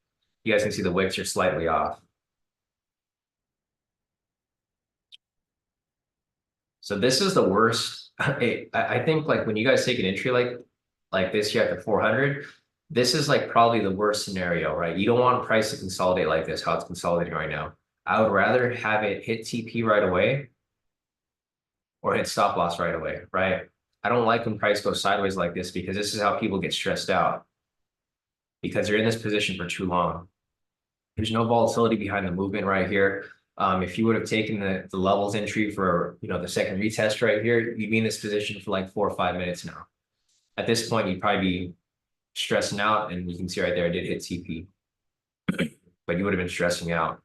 A: You guys can see the wicks are slightly off. So this is the worst. I think like when you guys take an entry like this here at the 400, this is like probably the worst scenario, right? You don't want price to consolidate like this, how it's consolidating right now. I would rather have it hit TP right away or hit stop loss right away, right? I don't like when price goes sideways like this because this is how people get stressed out because they're in this position for too long. There's no volatility behind the movement right here. If you would have taken the levels entry for the second retest right here, you'd be in this position for like 4 or 5 minutes now. At this point, you'd probably be stressing out, and you can see right there, I did hit TP, but you would have been stressing out.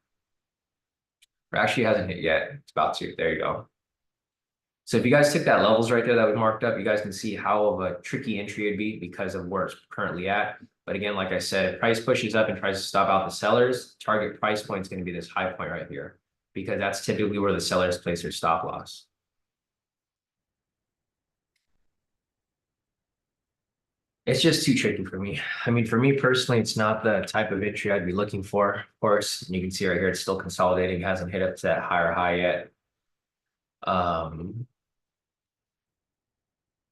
A: Or actually hasn't hit yet. It's about to. There you go. So if you guys took that levels right there that we marked up, you guys can see how of a tricky entry it'd be because of where it's currently at. But again, like I said, if price pushes up and tries to stop out the sellers, target price point is going to be this high point right here because that's typically where the sellers place their stop loss. It's just too tricky for me. I mean, for me personally, it's not the type of entry I'd be looking for. Of course, and you can see right here, it's still consolidating, hasn't hit up to that higher high yet.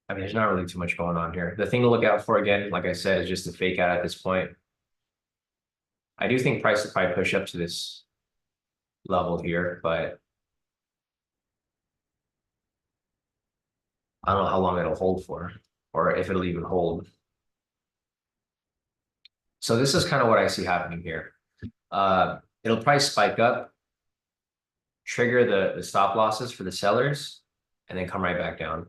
A: I mean, there's not really too much going on here. The thing to look out for, again, like I said, is just the fake out at this point. I do think price will probably push up to this level here, but I don't know how long it'll hold for, or if it'll even hold. So this is kind of what I see happening here. It'll probably spike up, trigger the stop losses for the sellers, and then come right back down.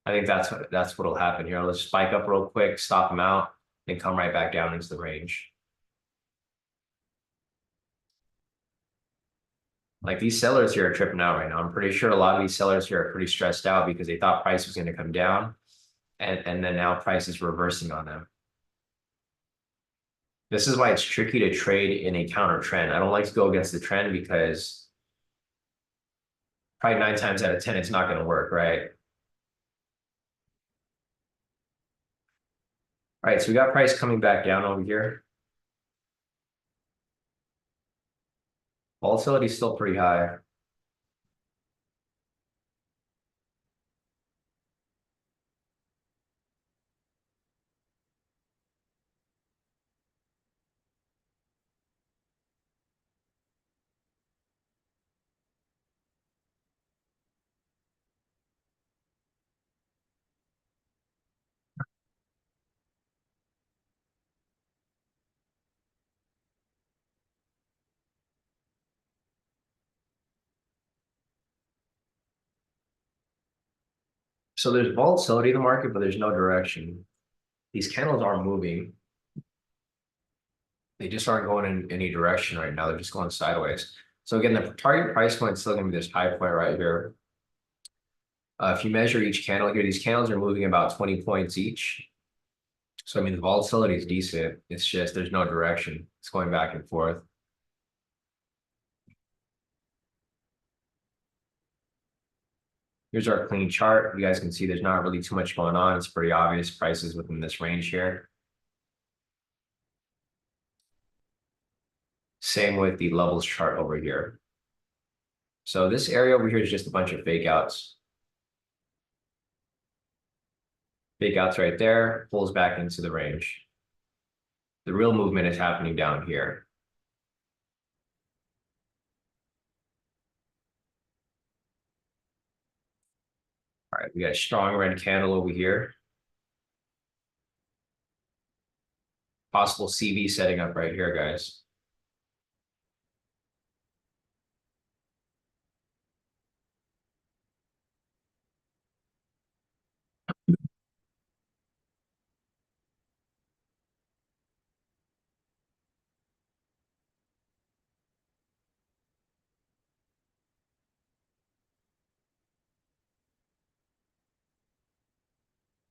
A: I think that's what'll happen here. Let's spike up real quick, stop them out, then come right back down into the range. Like these sellers here are tripping out right now. I'm pretty sure a lot of these sellers here are pretty stressed out because they thought price was going to come down, and then now price is reversing on them. This is why it's tricky to trade in a counter trend. I don't like to go against the trend because probably 9 times out of 10, it's not going to work, right? All right, so we got price coming back down over here. Volatility is still pretty high. So there's volatility in the market, but there's no direction. These candles aren't moving. They just aren't going in any direction right now. They're just going sideways. So again, the target price point is still going to be this high point right here. If you measure each candle here, these candles are moving about 20 points each. So, I mean, the volatility is decent. It's just there's no direction. It's going back and forth. Here's our clean chart. You guys can see there's not really too much going on. It's pretty obvious prices within this range here. Same with the levels chart over here. So this area over here is just a bunch of fake outs. Fake outs right there, pulls back into the range. The real movement is happening down here. All right, we got a strong red candle over here. Possible CV setting up right here, guys.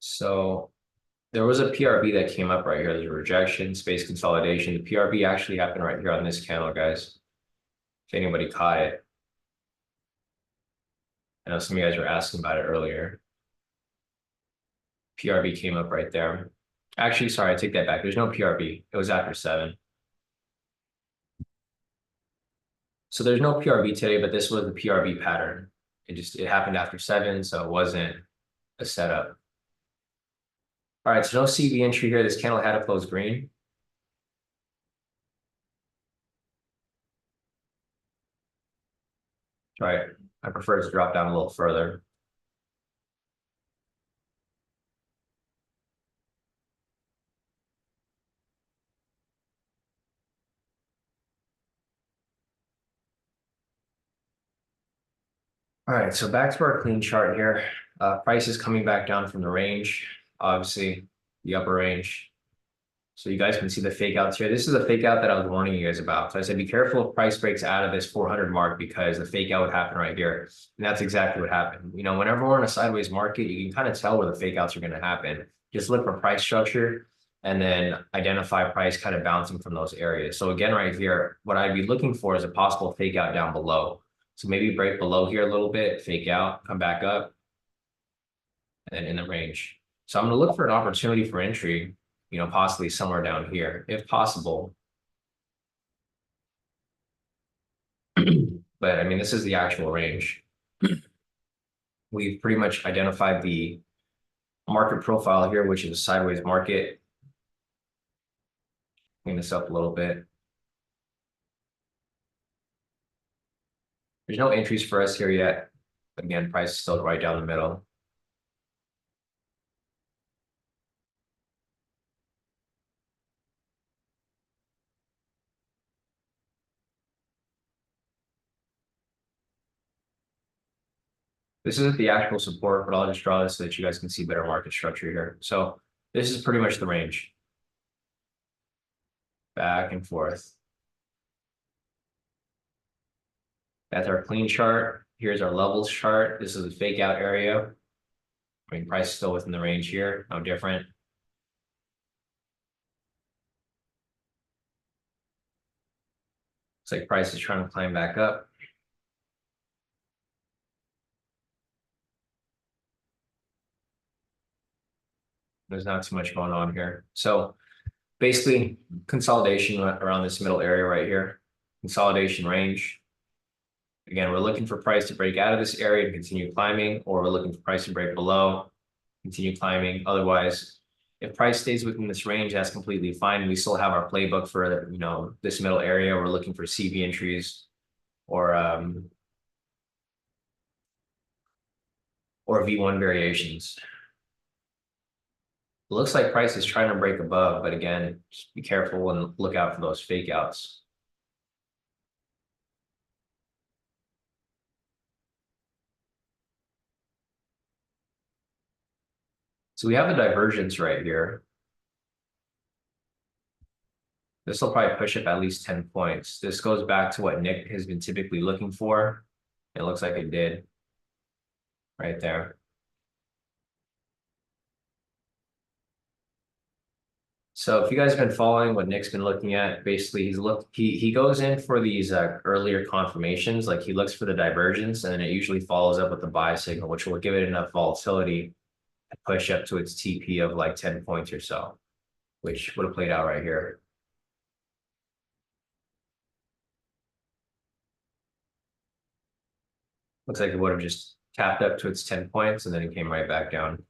A: So there was a PRB that came up right here. There's a rejection, space consolidation. The PRB actually happened right here on this candle, guys. If anybody caught it. I know some of you guys were asking about it earlier. PRB came up right there. Actually, sorry, I take that back. There's no PRB. It was after 7. So there's no PRB today, but this was the PRB pattern. It happened after 7, so it wasn't a setup. All right, so no CV entry here. This candle had to close green. Right. I prefer it to drop down a little further. All right, so back to our clean chart here. Price is coming back down from the range, obviously the upper range. So you guys can see the fake outs here. This is a fake out that I was warning you guys about. So I said, be careful if price breaks out of this 400 mark because the fake out would happen right here. And that's exactly what happened. You know, whenever we're in a sideways market, you can kind of tell where the fake outs are going to happen. Just look for price structure and then identify price kind of bouncing from those areas. So again, right here, what I'd be looking for is a possible fake out down below. So maybe break below here a little bit, fake out, come back up, and then in the range. So I'm going to look for an opportunity for entry, you know, possibly somewhere down here, if possible. But I mean, this is the actual range. We've pretty much identified the market profile here, which is a sideways market. Clean this up a little bit. There's no entries for us here yet. Again, price is still right down the middle. This isn't the actual support, but I'll just draw this so that you guys can see better market structure here. So this is pretty much the range. Back and forth. That's our clean chart. Here's our levels chart. This is the fake out area. I mean, price is still within the range here, no different. Looks like price is trying to climb back up. There's not too much going on here. So basically consolidation around this middle area right here, consolidation range. Again, we're looking for price to break out of this area and continue climbing, or we're looking for price to break below, continue climbing. Otherwise, if price stays within this range, that's completely fine. We still have our playbook for, you know, this middle area. We're looking for CV entries or V1 variations. It looks like price is trying to break above, but again, just be careful and look out for those fake outs. So we have the divergence right here. This will probably push up at least 10 points. This goes back to what Nick has been typically looking for. It looks like it did right there. So if you guys have been following what Nick's been looking at, basically he goes in for these earlier confirmations, like he looks for the divergence, and then it usually follows up with the buy signal, which will give it enough volatility to push up to its TP of like 10 points or so, which would have played out right here. Looks like it would have just tapped up to its 10 points and then it came right back down.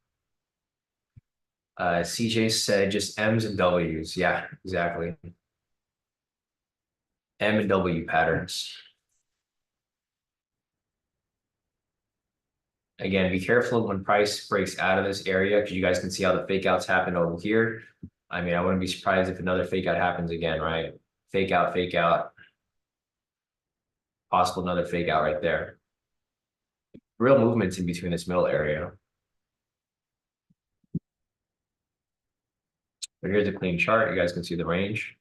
A: CJ said just M's and W's. Yeah, exactly. M and W patterns. Again, be careful when price breaks out of this area because you guys can see how the fake outs happen over here. I mean, I wouldn't be surprised if another fake out happens again, right? Fake out, possible another fake out right there. Real movements in between this middle area. But here's a clean chart. You guys can see the range.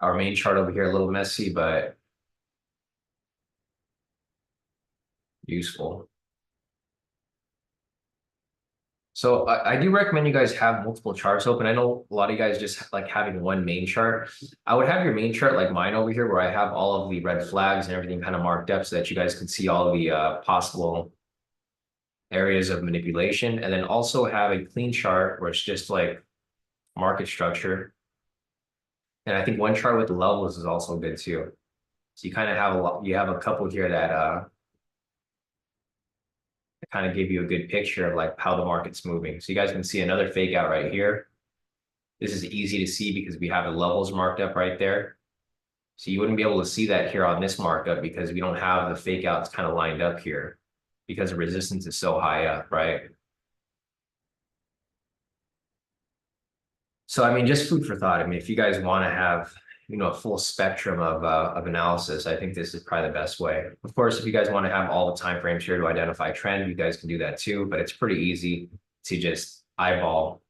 A: Our main chart over here, a little messy, but useful. So I do recommend you guys have multiple charts open. I know a lot of you guys just like having one main chart. I would have your main chart like mine over here where I have all of the red flags and everything kind of marked up so that you guys can see all the possible areas of manipulation. And then also have a clean chart where it's just like market structure. And I think one chart with the levels is also good too. So you kind of have you have a couple here that kind of give you a good picture of like how the market's moving. So you guys can see another fake out right here. This is easy to see because we have the levels marked up right there. So you wouldn't be able to see that here on this markup because we don't have the fake outs kind of lined up here because the resistance is so high up, right? So, I mean, just food for thought. I mean, if you guys want to have, a full spectrum of analysis, I think this is probably the best way. Of course, if you guys want to have all the time frames here to identify trend, you guys can do that too, but it's pretty easy to just eyeball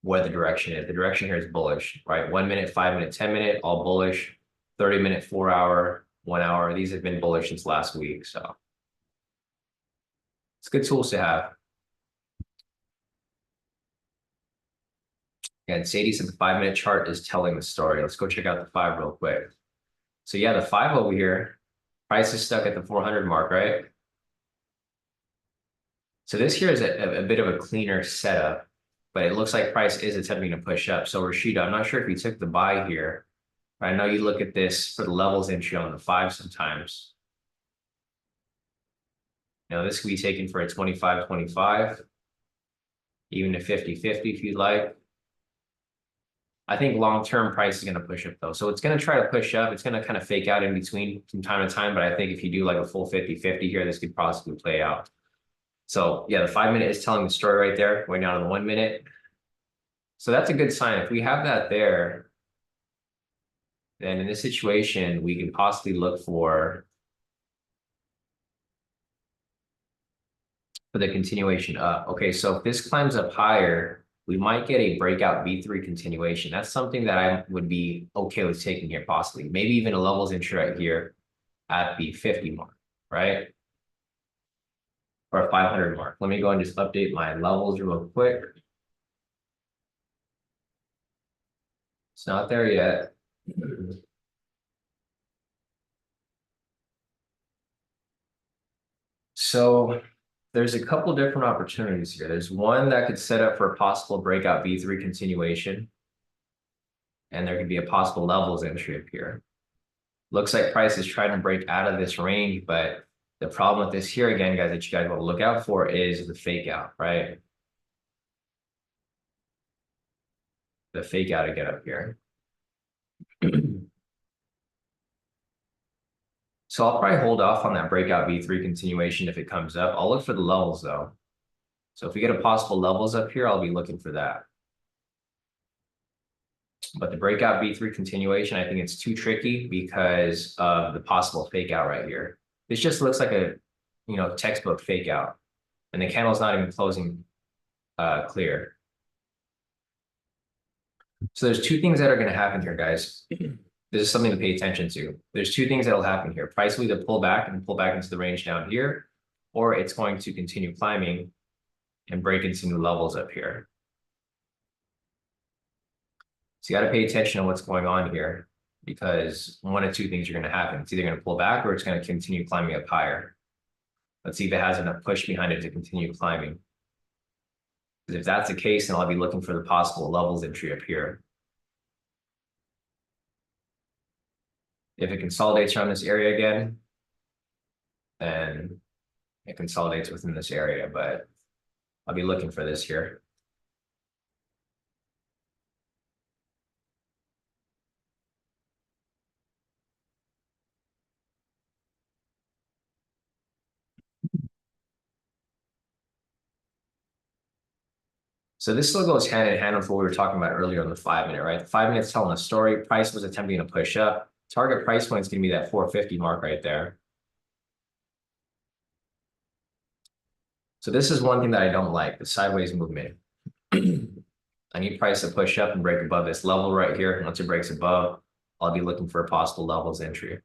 A: where the direction is. The direction here is bullish, right? 1 minute, 5 minute, 10 minute, all bullish. 30 minute, 4 hour, 1 hour. These have been bullish since last week. So it's good tools to have. And Sadie said the 5 minute chart is telling the story. Let's go check out the 5 real quick. So yeah, the 5 over here, price is stuck at the 400 mark, right? So this here is a bit of a cleaner setup, but it looks like price is attempting to push up. So Rashida, I'm not sure if you took the buy here. I know you look at this for the levels entry on the 5 sometimes. This could be taken for a 25-25, even a 50-50 if you'd like. I think long-term price is going to push up though. So it's going to try to push up. It's going to kind of fake out in between from time to time. But I think if you do like a full 50-50 here, this could possibly play out. So yeah, the 5 minute is telling the story right there, going down to the 1 minute. So that's a good sign. If we have that there, then in this situation, we can possibly look for the continuation up. Okay, so if this climbs up higher, we might get a breakout V3 continuation. That's something that I would be okay with taking here possibly. Maybe even a levels entry right here at the 50 mark, right? Or a 500 mark. Let me go and just update my levels real quick. It's not there yet. So there's a couple different opportunities here. There's one that could set up for a possible breakout V3 continuation. And there could be a possible levels entry up here. Looks like price is trying to break out of this range, but the problem with this here again, guys, that you guys want to look out for is the fake out, right? The fake out to get up here. So I'll probably hold off on that breakout V3 continuation if it comes up. I'll look for the levels though. So if we get a possible levels up here, I'll be looking for that. But the breakout V3 continuation, I think it's too tricky because of the possible fake out right here. This just looks like a, textbook fake out. And the candle's not even closing clear. So there's two things that are going to happen here, guys. This is something to pay attention to. There's two things that will happen here. Price will either pull back and pull back into the range down here, or it's going to continue climbing and break into new levels up here. So you got to pay attention to what's going on here, because one of two things are going to happen. It's either going to pull back or it's going to continue climbing up higher. Let's see if it has enough push behind it to continue climbing. Because if that's the case, then I'll be looking for the possible levels entry up here. If it consolidates around this area again, then it consolidates within this area, but I'll be looking for this here. So this still goes hand in hand with what we were talking about earlier on the 5-minute, right? The 5 minutes telling a story. Price was attempting to push up. Target price point is going to be that 450 mark right there. So this is one thing that I don't like, the sideways movement. I need price to push up and break above this level right here. Once it breaks above, I'll be looking for a possible levels entry.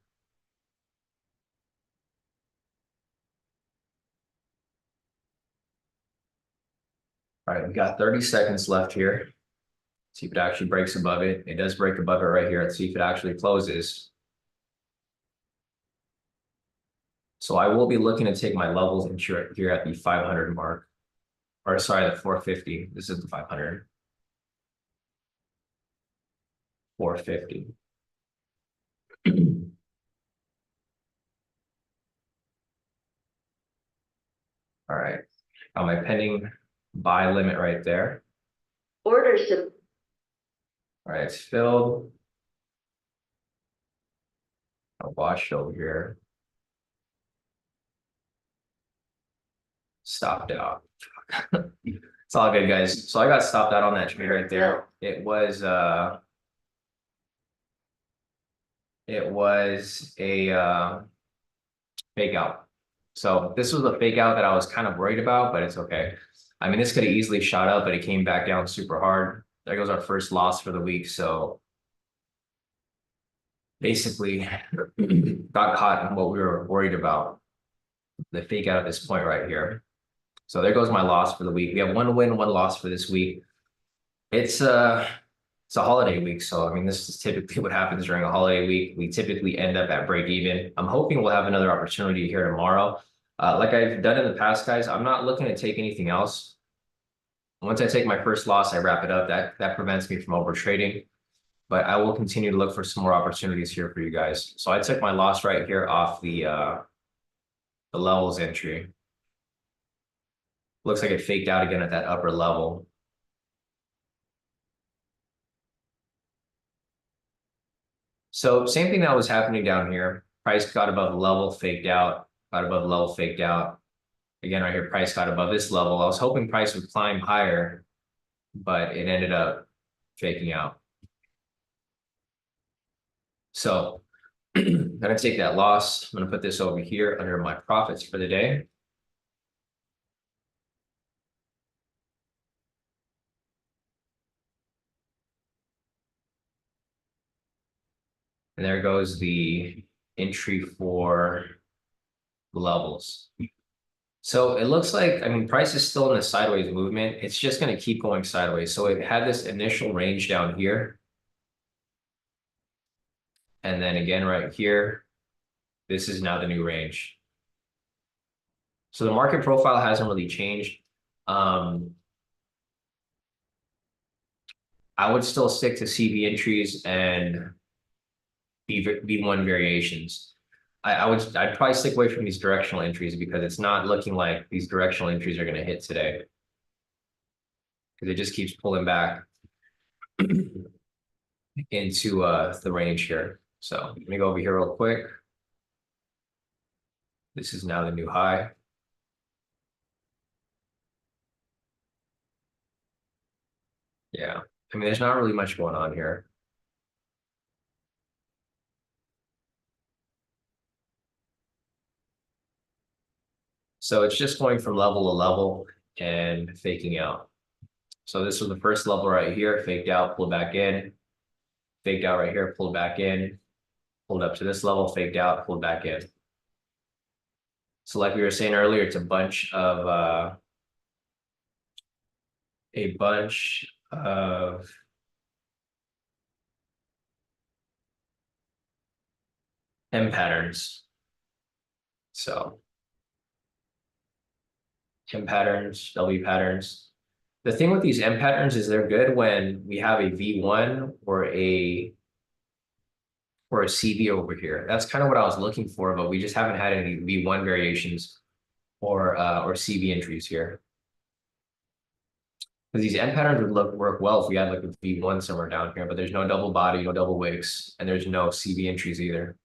A: All right, we got 30 seconds left here. See if it actually breaks above it. It does break above it right here. Let's see if it actually closes. So I will be looking to take my levels entry here at the 500 mark. Or sorry, the 450. This is the 500. 450. All right. Got my pending buy limit right there.
B: Order some.
A: All right, it's filled. I'll watch over here. Stopped out. It's all good, guys. So I got stopped out on that trade right there. It was a fake out. So this was a fake out that I was kind of worried about, but it's okay. I mean, this could have easily shot up, but it came back down super hard. There goes our first loss for the week. So basically got caught in what we were worried about, the fake out at this point right here. So there goes my loss for the week. We have 1 win, 1 loss for this week. It's a holiday week. So, I mean, this is typically what happens during a holiday week. We typically end up at break even. I'm hoping we'll have another opportunity here tomorrow. Like I've done in the past, guys, I'm not looking to take anything else. Once I take my first loss, I wrap it up. That prevents me from over trading. But I will continue to look for some more opportunities here for you guys. So I took my loss right here off the levels entry. Looks like it faked out again at that upper level. So same thing that was happening down here. Price got above the level, faked out, got above the level, faked out. Again, right here, price got above this level. I was hoping price would climb higher, but it ended up faking out. So I'm gonna take that loss. I'm gonna put this over here under my profits for the day. And there goes the entry for the levels. So it looks like, I mean, price is still in the sideways movement. It's just going to keep going sideways. So it had this initial range down here. And then again, right here, this is now the new range. So the market profile hasn't really changed. I would still stick to CV entries and V1 variations. I'd probably stick away from these directional entries because it's not looking like these directional entries are going to hit today. Because it just keeps pulling back into the range here. So let me go over here real quick. This is now the new high. Yeah, I mean, there's not really much going on here. So it's just going from level to level and faking out. So this was the first level right here, faked out, pulled back in, faked out right here, pulled back in, pulled up to this level, faked out, pulled back in. So like we were saying earlier, it's a bunch of a bunch of M patterns. So M patterns, W patterns. The thing with these M patterns is they're good when we have a V1 or a CV over here. That's kind of what I was looking for, but we just haven't had any V1 variations or CV entries here. Because these M patterns would work well if we had like a V1 somewhere down here, but there's no double body, no double wicks, and there's no CV entries either.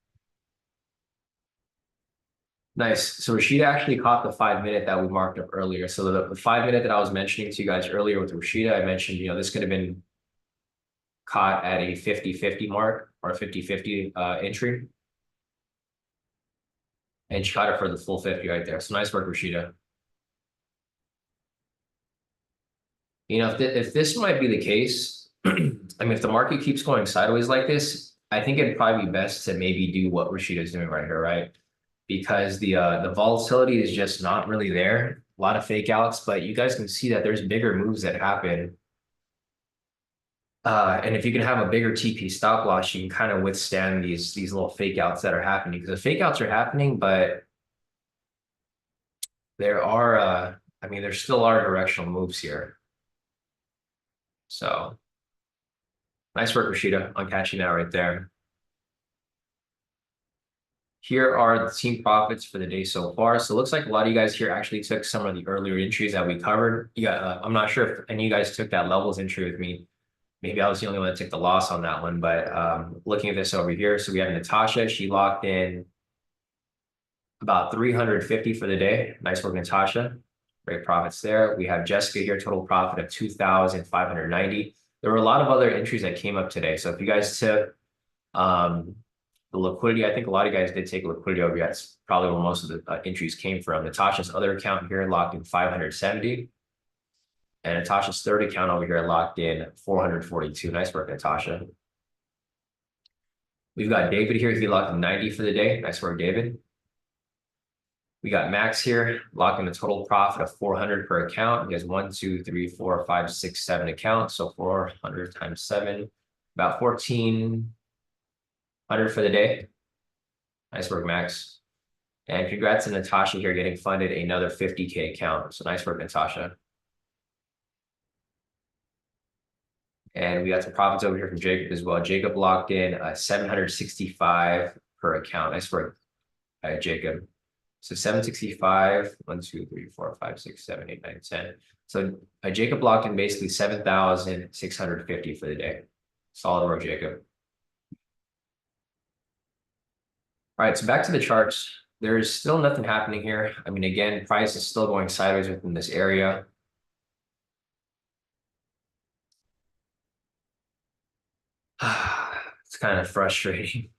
A: Nice. So Rashida actually caught the 5 minute that we marked up earlier. So the 5 minute that I was mentioning to you guys earlier with Rashida, I mentioned, this could have been caught at a 50-50 mark or a 50-50 entry. And she caught it for the full 50 right there. So nice work, Rashida. If this might be the case, I mean, if the market keeps going sideways like this, I think it'd probably be best to maybe do what Rashida's doing right here, right? Because the volatility is just not really there. A lot of fake outs, but you guys can see that there's bigger moves that happen. And if you can have a bigger TP stop loss, you can kind of withstand these little fake outs that are happening. Because the fake outs are happening, but there are, there still are directional moves here. So nice work, Rashida, on catching that right there. Here are the team profits for the day so far. So it looks like a lot of you guys here actually took some of the earlier entries that we covered. I'm not sure if any of you guys took that levels entry with me. Maybe I was the only one that took the loss on that one, but looking at this over here, so we have Natasha. She locked in about 350 for the day. Nice work, Natasha. Great profits there. We have Jessica here, total profit of 2,590. There were a lot of other entries that came up today. So if you guys took the liquidity, I think a lot of guys did take liquidity over. That's probably where most of the entries came from. Natasha's other account here locked in 570. And Natasha's third account over here locked in 442. Nice work, Natasha. We've got David here. He locked in 90 for the day. Nice work, David. We got Max here, locked in a total profit of 400 per account. He has 1, 2, 3, 4, 5, 6, 7 accounts. So 400 times 7, about 1,400 for the day. Nice work, Max. And congrats to Natasha here getting funded another 50K account. So nice work, Natasha. And we got some profits over here from Jacob as well. Jacob locked in 765 per account. Nice work, Jacob. So 765, 1, 2, 3, 4, 5, 6, 7, 8, 9, 10. So Jacob locked in basically 7,650 for the day. Solid work, Jacob. All right, so back to the charts. There is still nothing happening here. I mean, again, price is still going sideways within this area. It's kind of frustrating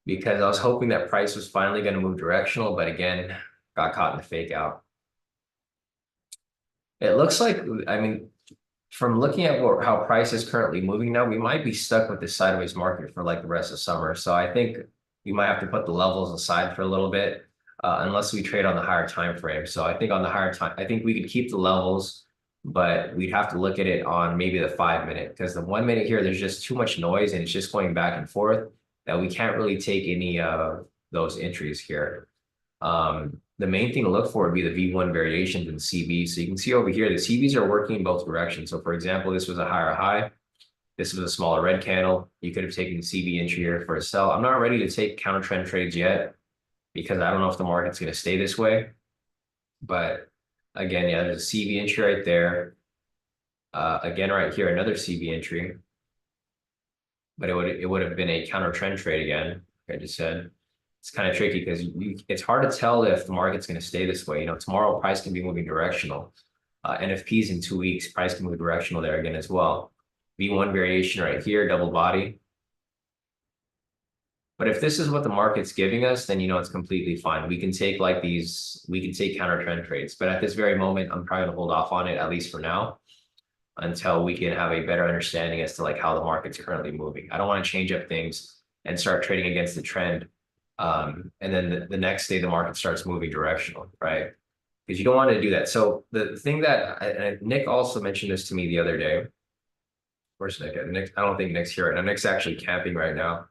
A: because I was hoping that price was finally going to move directional, but again, got caught in the fake out. It looks like, from looking at how price is currently moving now, we might be stuck with this sideways market for like the rest of summer. So I think we might have to put the levels aside for a little bit, unless we trade on the higher time frame. So I think on the higher time, I think we could keep the levels, but we'd have to look at it on maybe the 5 minute, because the 1 minute here, there's just too much noise and it's just going back and forth that we can't really take any of those entries here. The main thing to look for would be the V1 variations in CV. So you can see over here, the CVs are working in both directions. So for example, this was a higher high. This was a smaller red candle. You could have taken the CV entry here for a sell. I'm not ready to take counter trend trades yet because I don't know if the market's going to stay this way. But again, yeah, there's a CV entry right there. Again, right here, another CV entry. But it would have been a counter trend trade again, like I just said. It's kind of tricky because it's hard to tell if the market's going to stay this way. Tomorrow price can be moving directional. NFPs in 2 weeks, price can move directional there again as well. V1 variation right here, double body. But if this is what the market's giving us, then it's completely fine. We can take counter trend trades. But at this very moment, I'm probably gonna hold off on it, at least for now, until we can have a better understanding as to like how the market's currently moving. I don't want to change up things and start trading against the trend. And then the next day the market starts moving directional, right? because you don't want to do that. So the thing that and Nick also mentioned this to me the other day. Where's Nick at? Nick, I don't think Nick's here right now. Nick's actually camping right now.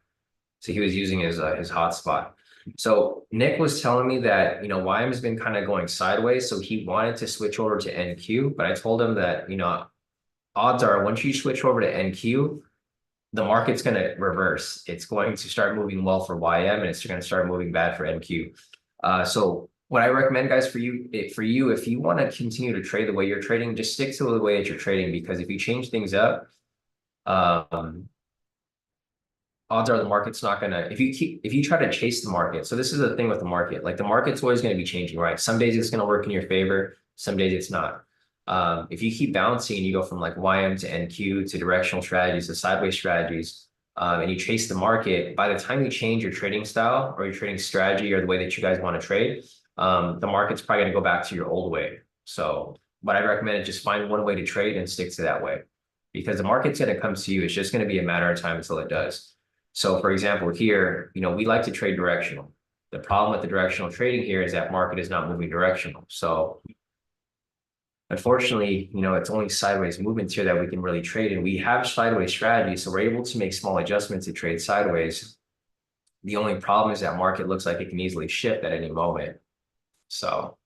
A: So he was using his hotspot. So Nick was telling me that, YM has been kind of going sideways. So he wanted to switch over to NQ, but I told him that, odds are once you switch over to NQ, the market's going to reverse. It's going to start moving well for YM and it's going to start moving bad for NQ. So what I recommend, guys, for you, if you want to continue to trade the way you're trading, just stick to the way that you're trading, because if you change things up, odds are the market's not gonna, if you try to chase the market. So this is the thing with the market, like the market's always going to be changing, right? Some days it's going to work in your favor, some days it's not. If you keep bouncing and you go from like YM to NQ to directional strategies to sideways strategies, and you chase the market, by the time you change your trading style or your trading strategy or the way that you guys want to trade, the market's probably going to go back to your old way. So what I recommend is just find one way to trade and stick to that way, because the market's going to come to you. It's just going to be a matter of time until it does. So for example, here, we like to trade directional. The problem with the directional trading here is that market is not moving directional. So unfortunately, it's only sideways movements here that we can really trade. And we have sideways strategies, so we're able to make small adjustments to trade sideways. The only problem is that market looks like it can easily shift at any moment. So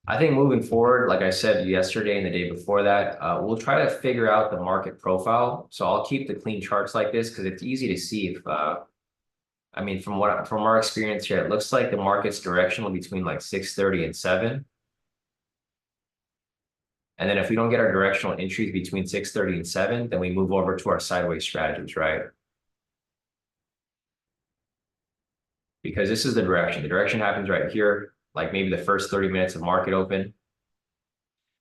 A: I think moving forward, like I said yesterday and the day before that, we'll try to figure out the market profile. So I'll keep the clean charts like this because it's easy to see if, from our experience here, it looks like the market's directional between like 6:30 and 7. And then if we don't get our directional entries between 6:30 and 7, then we move over to our sideways strategies, right? Because this is the direction. The direction happens right here, like maybe the first 30 minutes of market open.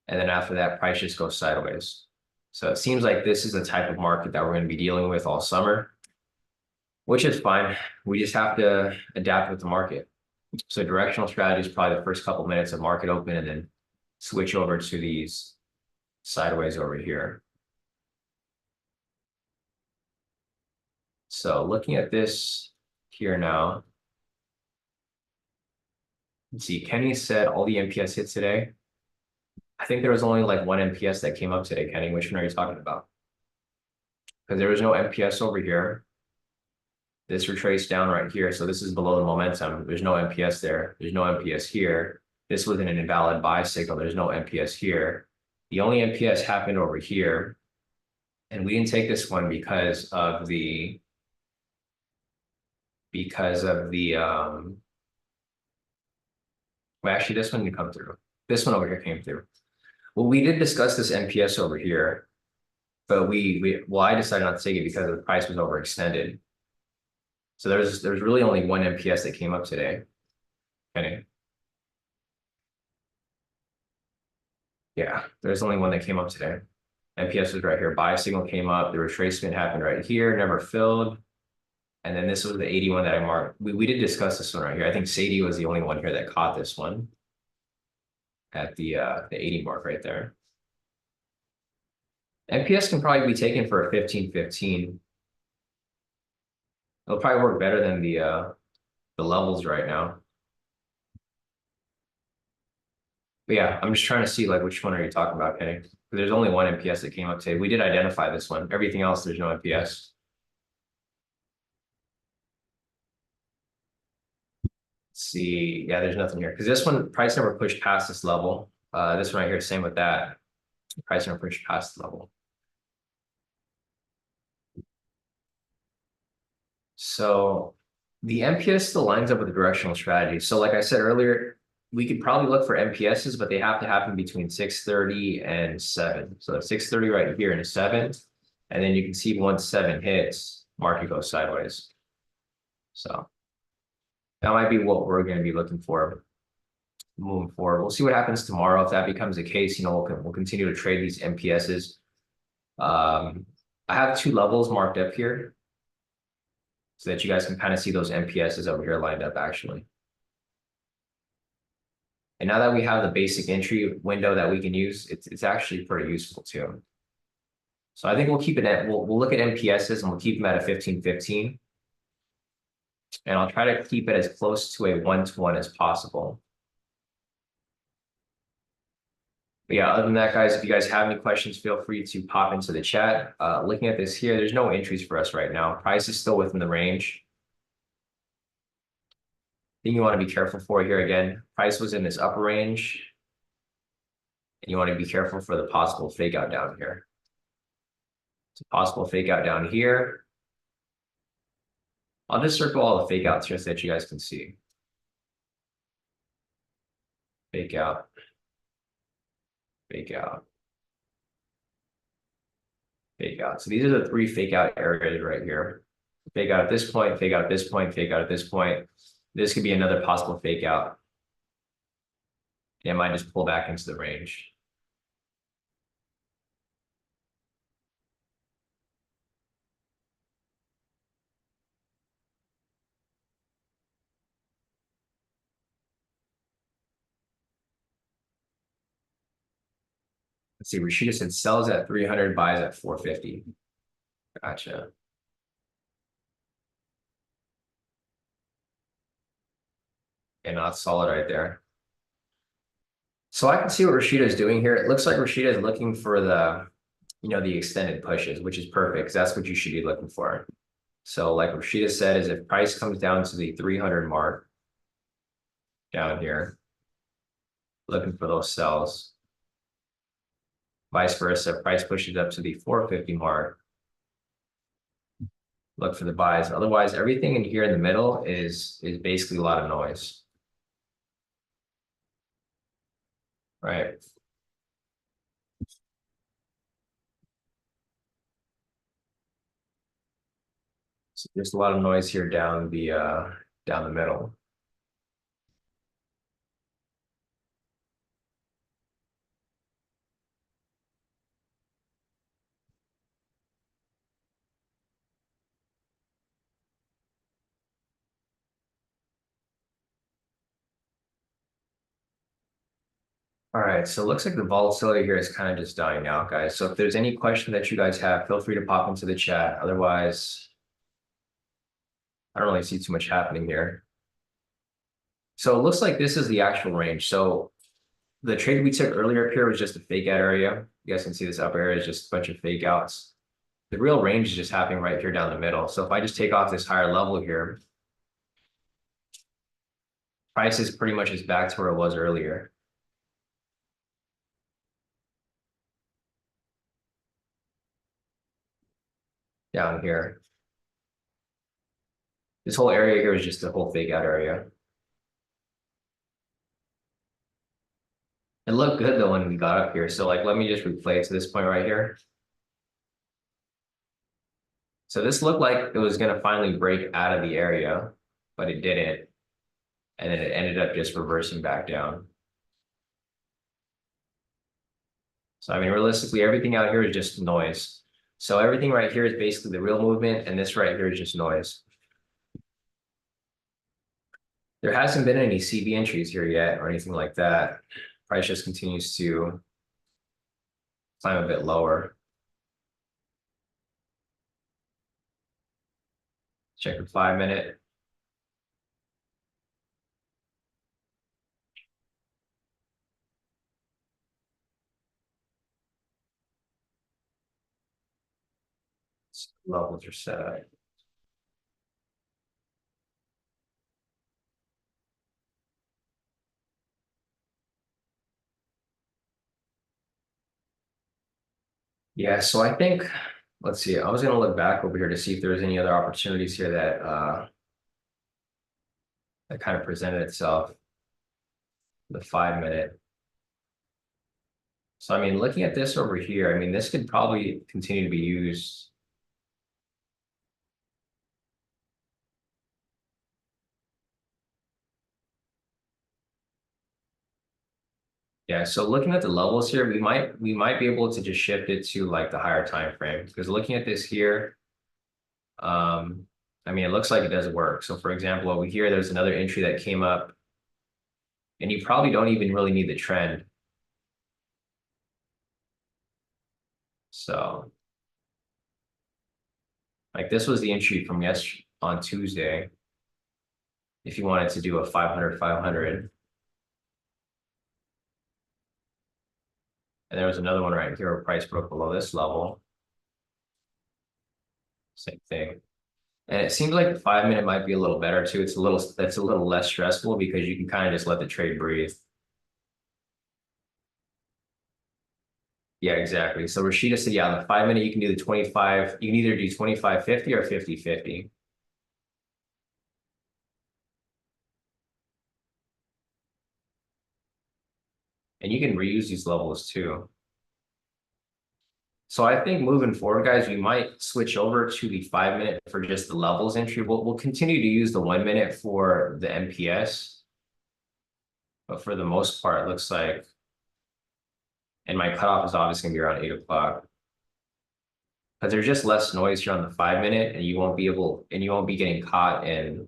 A: And then after that, price just goes sideways. So it seems like this is the type of market that we're going to be dealing with all summer, which is fine. We just have to adapt with the market. So directional strategy is probably the first couple minutes of market open, and then switch over to these sideways over here. So looking at this here now, let's see, Kenny said all the MPS hit today. I think there was only like one MPS that came up today, Kenny. Which one are you talking about? Because there was no MPS over here. This retraced down right here. So this is below the momentum. There's no MPS there. There's no MPS here. This was an invalid buy signal. There's no MPS here. The only MPS happened over here. And we didn't take this one because of the well, actually, this one didn't come through. This one over here came through. Well, we did discuss this MPS over here, but I decided not to take it because the price was overextended. So there's really only one MPS that came up today. Okay. Yeah, there's only one that came up today. MPS was right here. Buy signal came up. The retracement happened right here, never filled. And then this was the 81 that I marked. We did discuss this one right here. I think Sadie was the only one here that caught this one at the 80 mark right there. MPS can probably be taken for a 15-15. It'll probably work better than the levels right now. But yeah, I'm just trying to see like which one are you talking about, Kenny? There's only one MPS that came up today. We did identify this one. Everything else, there's no MPS. Let's see. Yeah, there's nothing here because this one price never pushed past this level. This one right here, same with that. Price never pushed past the level. So the MPS still lines up with the directional strategy. So like I said earlier, we could probably look for MPSs, but they have to happen between 6:30 and 7. So 6:30 right here and 7. And then you can see once 7 hits, market goes sideways. So that might be what we're going to be looking for moving forward. We'll see what happens tomorrow. If that becomes the case, we'll continue to trade these MPSs. I have 2 levels marked up here so that you guys can kind of see those MPSs over here lined up actually. And now that we have the basic entry window that we can use, it's actually pretty useful too. So I think we'll keep it at, we'll look at MPSs and we'll keep them at a 15-15. And I'll try to keep it as close to a 1-to-1 as possible. But yeah, other than that, guys, if you guys have any questions, feel free to pop into the chat. Looking at this here, there's no entries for us right now. Price is still within the range. Thing you want to be careful for here again, price was in this upper range. And you want to be careful for the possible fake out down here. It's a possible fake out down here. I'll just circle all the fake outs here so that you guys can see. Fake out. Fake out. Fake out. So these are the three fake out areas right here. Fake out at this point, fake out at this point, fake out at this point. This could be another possible fake out. It might just pull back into the range. Let's see, Rashida said sells at 300, buys at 450. Gotcha. And not solid right there. So I can see what Rashida is doing here. It looks like Rashida is looking for the, the extended pushes, which is perfect because that's what you should be looking for. So like Rashida said, is if price comes down to the 300 mark down here, looking for those sells. Vice versa, price pushes up to the 450 mark, look for the buys. Otherwise, everything in here in the middle is basically a lot of noise. Right. So there's a lot of noise here down the middle. All right, so it looks like the volatility here is kind of just dying out, guys. So if there's any question that you guys have, feel free to pop into the chat. Otherwise, I don't really see too much happening here. So it looks like this is the actual range. So the trade we took earlier up here was just a fake out area. You guys can see this upper area is just a bunch of fake outs. The real range is just happening right here down the middle. So if I just take off this higher level here, price is pretty much just back to where it was earlier. Down here. This whole area here is just a whole fake out area. It looked good though when we got up here. So like, let me just replay it to this point right here. So this looked like it was going to finally break out of the area, but it didn't. And then it ended up just reversing back down. So, I mean, realistically, everything out here is just noise. So everything right here is basically the real movement, and this right here is just noise. There hasn't been any CB entries here yet or anything like that. Price just continues to climb a bit lower. Check the 5-minute. Levels are set. Yeah, so I think, let's see, I was going to look back over here to see if there was any other opportunities here that kind of presented itself. The 5-minute. So, I mean, looking at this over here, I mean, this could probably continue to be used. Yeah, so looking at the levels here, we might be able to just shift it to like the higher time frame because looking at this here, I mean, it looks like it does work. So for example, over here, there's another entry that came up and you probably don't even really need the trend. So like this was the entry from yesterday on Tuesday. If you wanted to do a 500, 500. And there was another one right here where price broke below this level. Same thing. And it seems like the 5 minute might be a little better too. It's a little less stressful because you can kind of just let the trade breathe. Yeah, exactly. So Rashida said, yeah, on the 5 minute, you can do the 25, you can either do 25.50 or 50.50. And you can reuse these levels too. So I think moving forward, guys, we might switch over to the 5 minute for just the levels entry. We'll continue to use the 1 minute for the MPS. But for the most part, it looks like, and my cutoff is obviously gonna be around 8 o'clock. Because there's just less noise here on the 5 minute, and you won't be getting caught in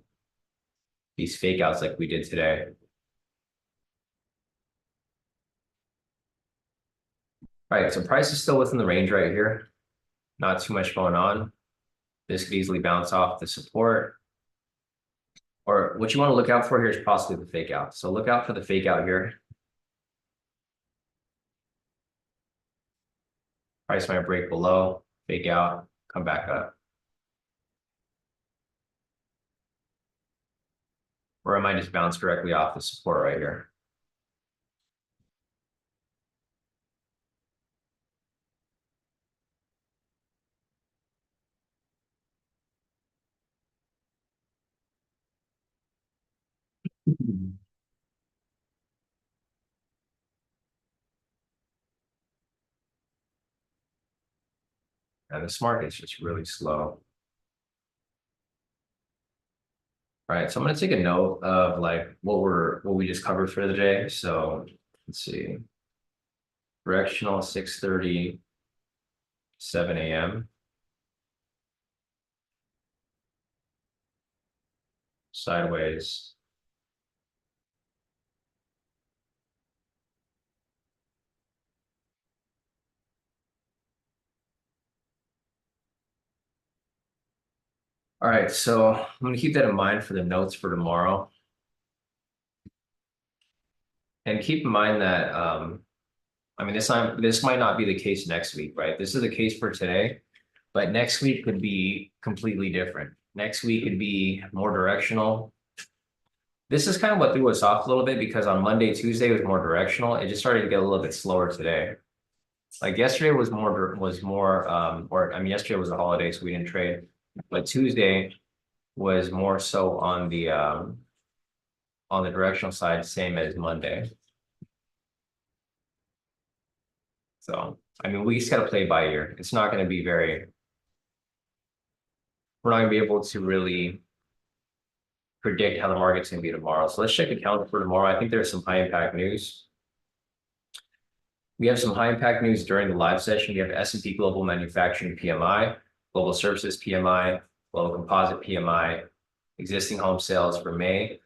A: these fake outs like we did today. All right, so price is still within the range right here. Not too much going on. This could easily bounce off the support. Or what you want to look out for here is possibly the fake out. So look out for the fake out here. Price might break below, fake out, come back up. Or it might just bounce directly off the support right here. And this market's just really slow. All right, so I'm gonna take a note of like what we just covered for the day. So let's see. Directional 6:30, 7 a.m. Sideways. All right, so I'm gonna keep that in mind for the notes for tomorrow. And keep in mind that I mean this might not be the case next week, right? This is the case for today, but next week could be completely different. Next week could be more directional. This is kind of what threw us off a little bit because on Monday, Tuesday was more directional. It just started to get a little bit slower today. Like yesterday was more or I mean yesterday was a holiday, so we didn't trade. But Tuesday was more so on the directional side, same as Monday. So I mean we just gotta play by ear. It's not gonna be we're not gonna be able to really predict how the market's gonna be tomorrow. So let's check the calendar for tomorrow. I think there's some high impact news. We have some high impact news during the live session. We have S&P Global Manufacturing PMI, Global Services PMI, Global Composite PMI, existing home sales for May,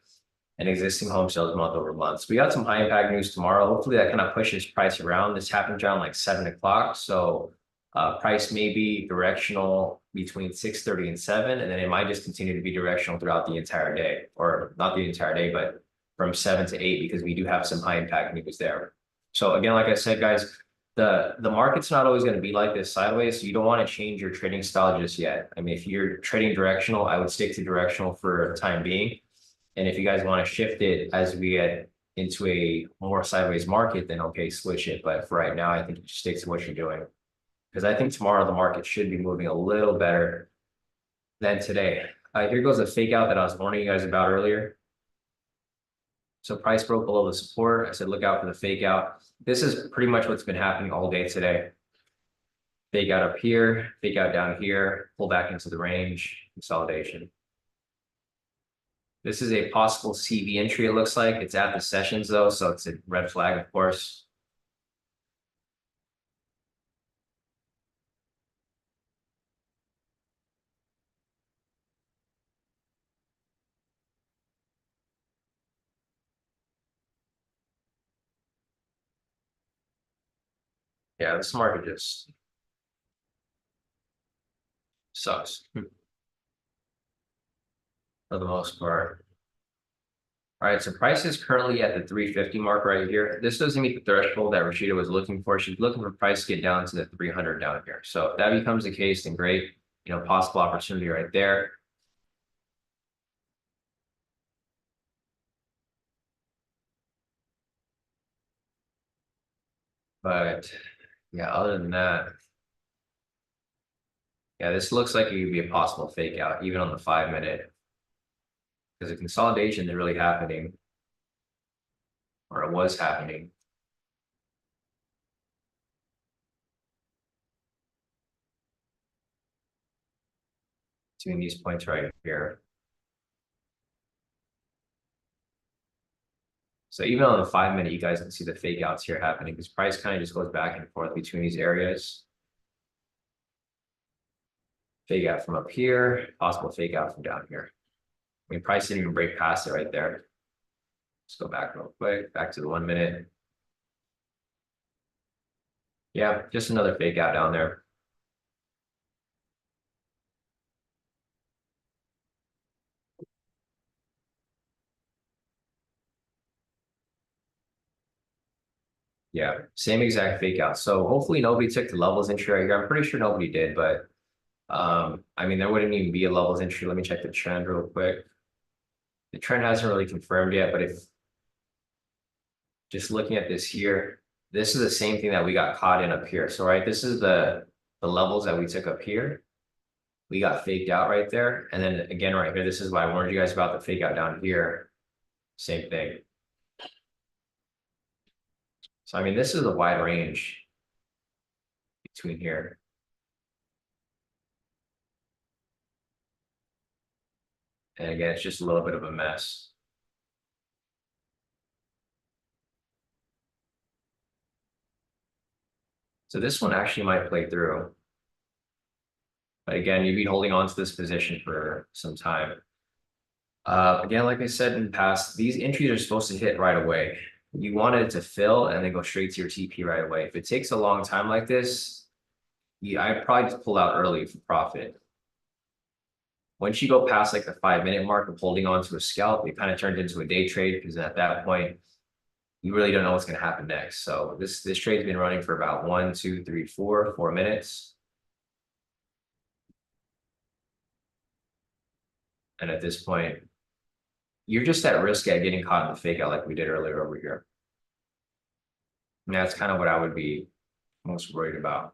A: and existing home sales month over month. So we got some high impact news tomorrow. Hopefully that kind of pushes price around. This happens around like 7 o'clock. So price may be directional between 6:30 and 7, and then it might just continue to be directional throughout the entire day, or not the entire day, but from 7 to 8, because we do have some high impact news there. So again, like I said, guys, the market's not always going to be like this sideways. So you don't want to change your trading style just yet. I mean, if you're trading directional, I would stick to directional for the time being. And if you guys want to shift it as we get into a more sideways market, then okay, switch it. But for right now, I think you just stick to what you're doing. Because I think tomorrow the market should be moving a little better than today. Here goes a fake out that I was warning you guys about earlier. So price broke below the support. I said, look out for the fake out. This is pretty much what's been happening all day today. Fake out up here, fake out down here, pull back into the range, consolidation. This is a possible CV entry, it looks like. It's at the sessions though, so it's a red flag, of course. Yeah, this market just sucks for the most part. All right, so price is currently at the 350 mark right here. This doesn't meet the threshold that Rashida was looking for. She's looking for price to get down to the 300 down here. So if that becomes the case, then great. Possible opportunity right there. But yeah, other than that, yeah, this looks like it could be a possible fake out, even on the 5 minute, because the consolidation is really happening, or it was happening. Between these points right here. So even on the 5 minute, you guys can see the fake outs here happening because price kind of just goes back and forth between these areas. Fake out from up here, possible fake out from down here. I mean, price didn't even break past it right there. Let's go back real quick, back to the 1 minute. Yeah, just another fake out down there. Yeah, same exact fake out. So hopefully nobody took the levels entry right here. I'm pretty sure nobody did, but I mean, there wouldn't even be a levels entry. Let me check the trend real quick. The trend hasn't really confirmed yet, but if just looking at this here, this is the same thing that we got caught in up here. So, right, this is the levels that we took up here. We got faked out right there. And then again, right here, this is what I warned you guys about, the fake out down here. Same thing. So, I mean, this is a wide range between here. And again, it's just a little bit of a mess. So this one actually might play through. But again, you'd be holding on to this position for some time. Again, like I said in the past, these entries are supposed to hit right away. You want it to fill and then go straight to your TP right away. If it takes a long time like this, I'd probably just pull out early for profit. Once you go past like the 5 minute mark of holding on to a scalp, it kind of turns into a day trade because at that point, you really don't know what's going to happen next. So this trade's been running for about 1, 2, 3, 4 minutes. And at this point, you're just at risk at getting caught in the fake out like we did earlier over here. And that's kind of what I would be most worried about.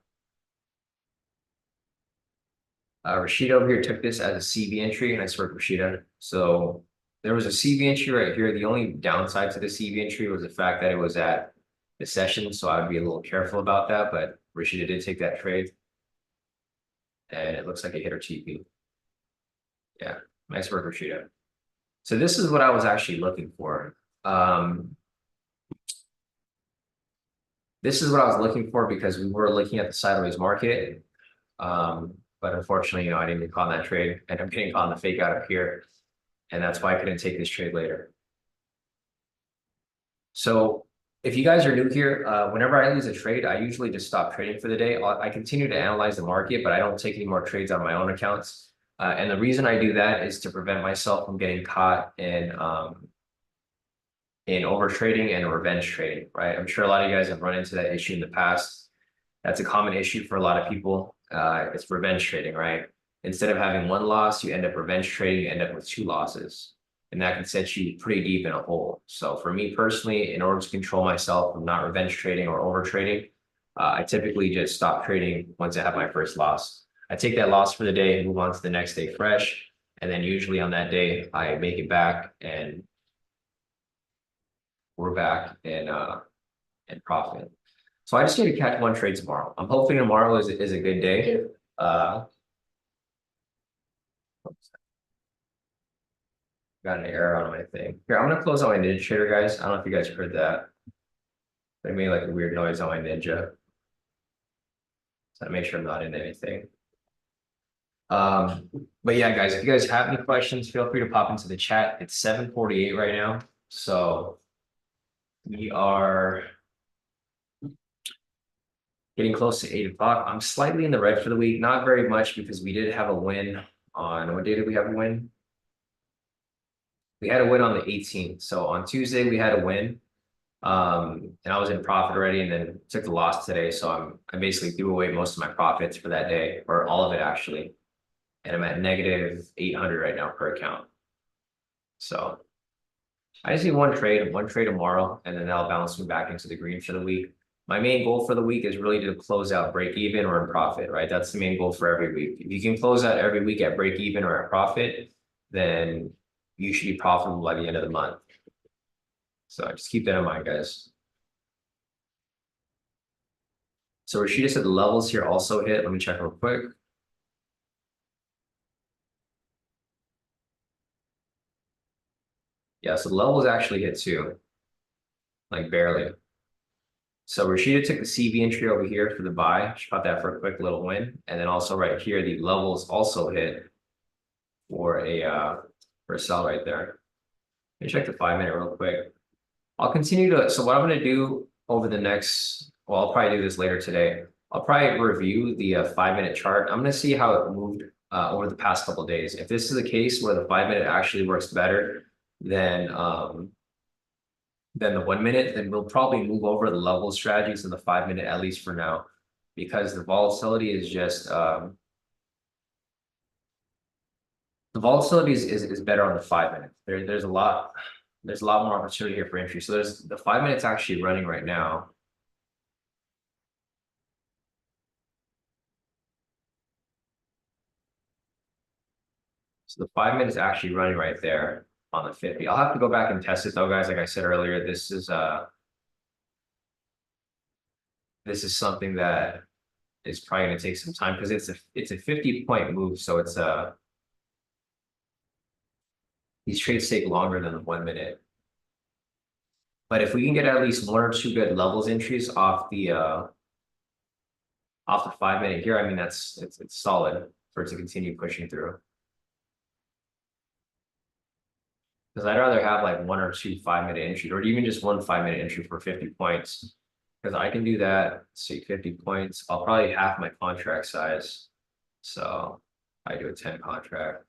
A: Rashida over here took this as a CB entry, and I swear Rashida. So there was a CB entry right here. The only downside to the CB entry was the fact that it was at the session, so I would be a little careful about that. But Rashida did take that trade, and it looks like it hit her TP. Yeah, nice work, Rashida. So this is what I was actually looking for. This is what I was looking for because we were looking at the sideways market. But unfortunately, I didn't get caught in that trade, and I'm getting caught in the fake out up here. And that's why I couldn't take this trade later. So if you guys are new here, whenever I lose a trade, I usually just stop trading for the day. I continue to analyze the market, but I don't take any more trades on my own accounts. And the reason I do that is to prevent myself from getting caught in over trading and revenge trading, right? I'm sure a lot of you guys have run into that issue in the past. That's a common issue for a lot of people. It's revenge trading, right? Instead of having one loss, you end up revenge trading, you end up with 2 losses. And that can set you pretty deep in a hole. So for me personally, in order to control myself from not revenge trading or over trading, I typically just stop trading once I have my first loss. I take that loss for the day and move on to the next day fresh. And then usually on that day, I make it back and we're back in profit. So I just need to catch one trade tomorrow. I'm hoping tomorrow is a good day. Got an error on my thing. Here, I'm gonna close out my Ninja Trader, guys. I don't know if you guys heard that. They made like a weird noise on my Ninja. So I make sure I'm not in anything. But yeah, guys, if you guys have any questions, feel free to pop into the chat. It's 7:48 right now. So we are getting close to 8 o'clock. I'm slightly in the red for the week, not very much because we did have a win on, what day did we have a win? we had a win on the 18th. So on Tuesday we had a win. And I was in profit already and then took the loss today. So I basically threw away most of my profits for that day, or all of it actually. And I'm at negative 800 right now per account. So I just need one trade tomorrow, and then that'll bounce me back into the green for the week. My main goal for the week is really to close out break even or in profit, right? That's the main goal for every week. If you can close out every week at break even or at profit, then you should be profitable by the end of the month. So just keep that in mind, guys. So Rashida said the levels here also hit. Let me check real quick. Yeah, so the levels actually hit too, like barely. So Rashida took the CV entry over here for the buy. She caught that for a quick little win. And then also right here, the levels also hit for a sell right there. Let me check the 5-minute real quick. I'll continue to, so what I'm gonna do over the next, well, I'll probably do this later today. I'll probably review the 5-minute chart. I'm gonna see how it moved over the past couple of days. If this is the case where the 5-minute actually works better than the 1-minute, then we'll probably move over the level strategies to the 5-minute, at least for now, because the volatility is just the volatility is better on the 5-minute. There's a lot more opportunity here for entry. So there's the 5-minute's actually running right now. So the 5-minute is actually running right there on the 50. I'll have to go back and test it though, guys. Like I said earlier, this is something that is probably going to take some time because it's a 50-point move. So it's these trades take longer than the 1-minute. But if we can get at least 1 or 2 good levels entries off the 5-minute here, I mean it's solid for it to continue pushing through. Because I'd rather have like 1 or 2 5-minute entries, or even just 1 5-minute entry for 50 points. Because I can do that. Let's see, 50 points. I'll probably half my contract size. So I do a 10 contract.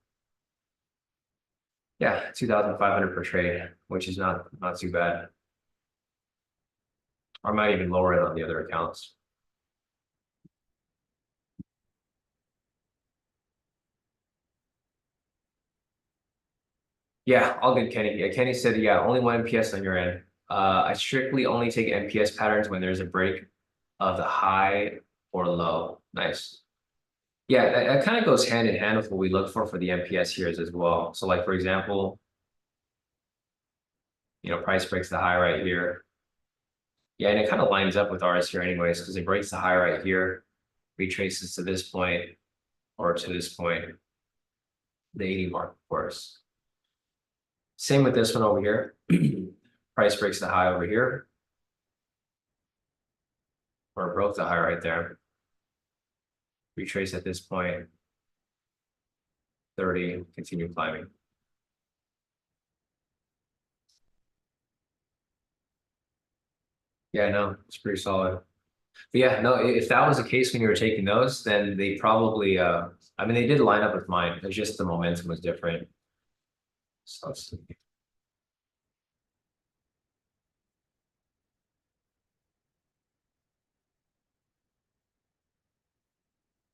A: Yeah, 2,500 per trade, which is not too bad. Or I might even lower it on the other accounts. Yeah, all good, Kenny. Yeah, Kenny said, yeah, only 1 MPS on your end. I strictly only take MPS patterns when there's a break of the high or low. Nice. Yeah, that kind of goes hand in hand with what we look for the MPS here as well. So like, for example, price breaks the high right here. Yeah, and it kind of lines up with ours here anyways, because it breaks the high right here, retraces to this point or to this point, the 80 mark, of course. Same with this one over here. Price breaks the high over here, or it broke the high right there. Retrace at this point, 30, continue climbing. Yeah, no, it's pretty solid. But yeah, no, if that was the case when you were taking those, then they probably, I mean, they did line up with mine. It's just the momentum was different. So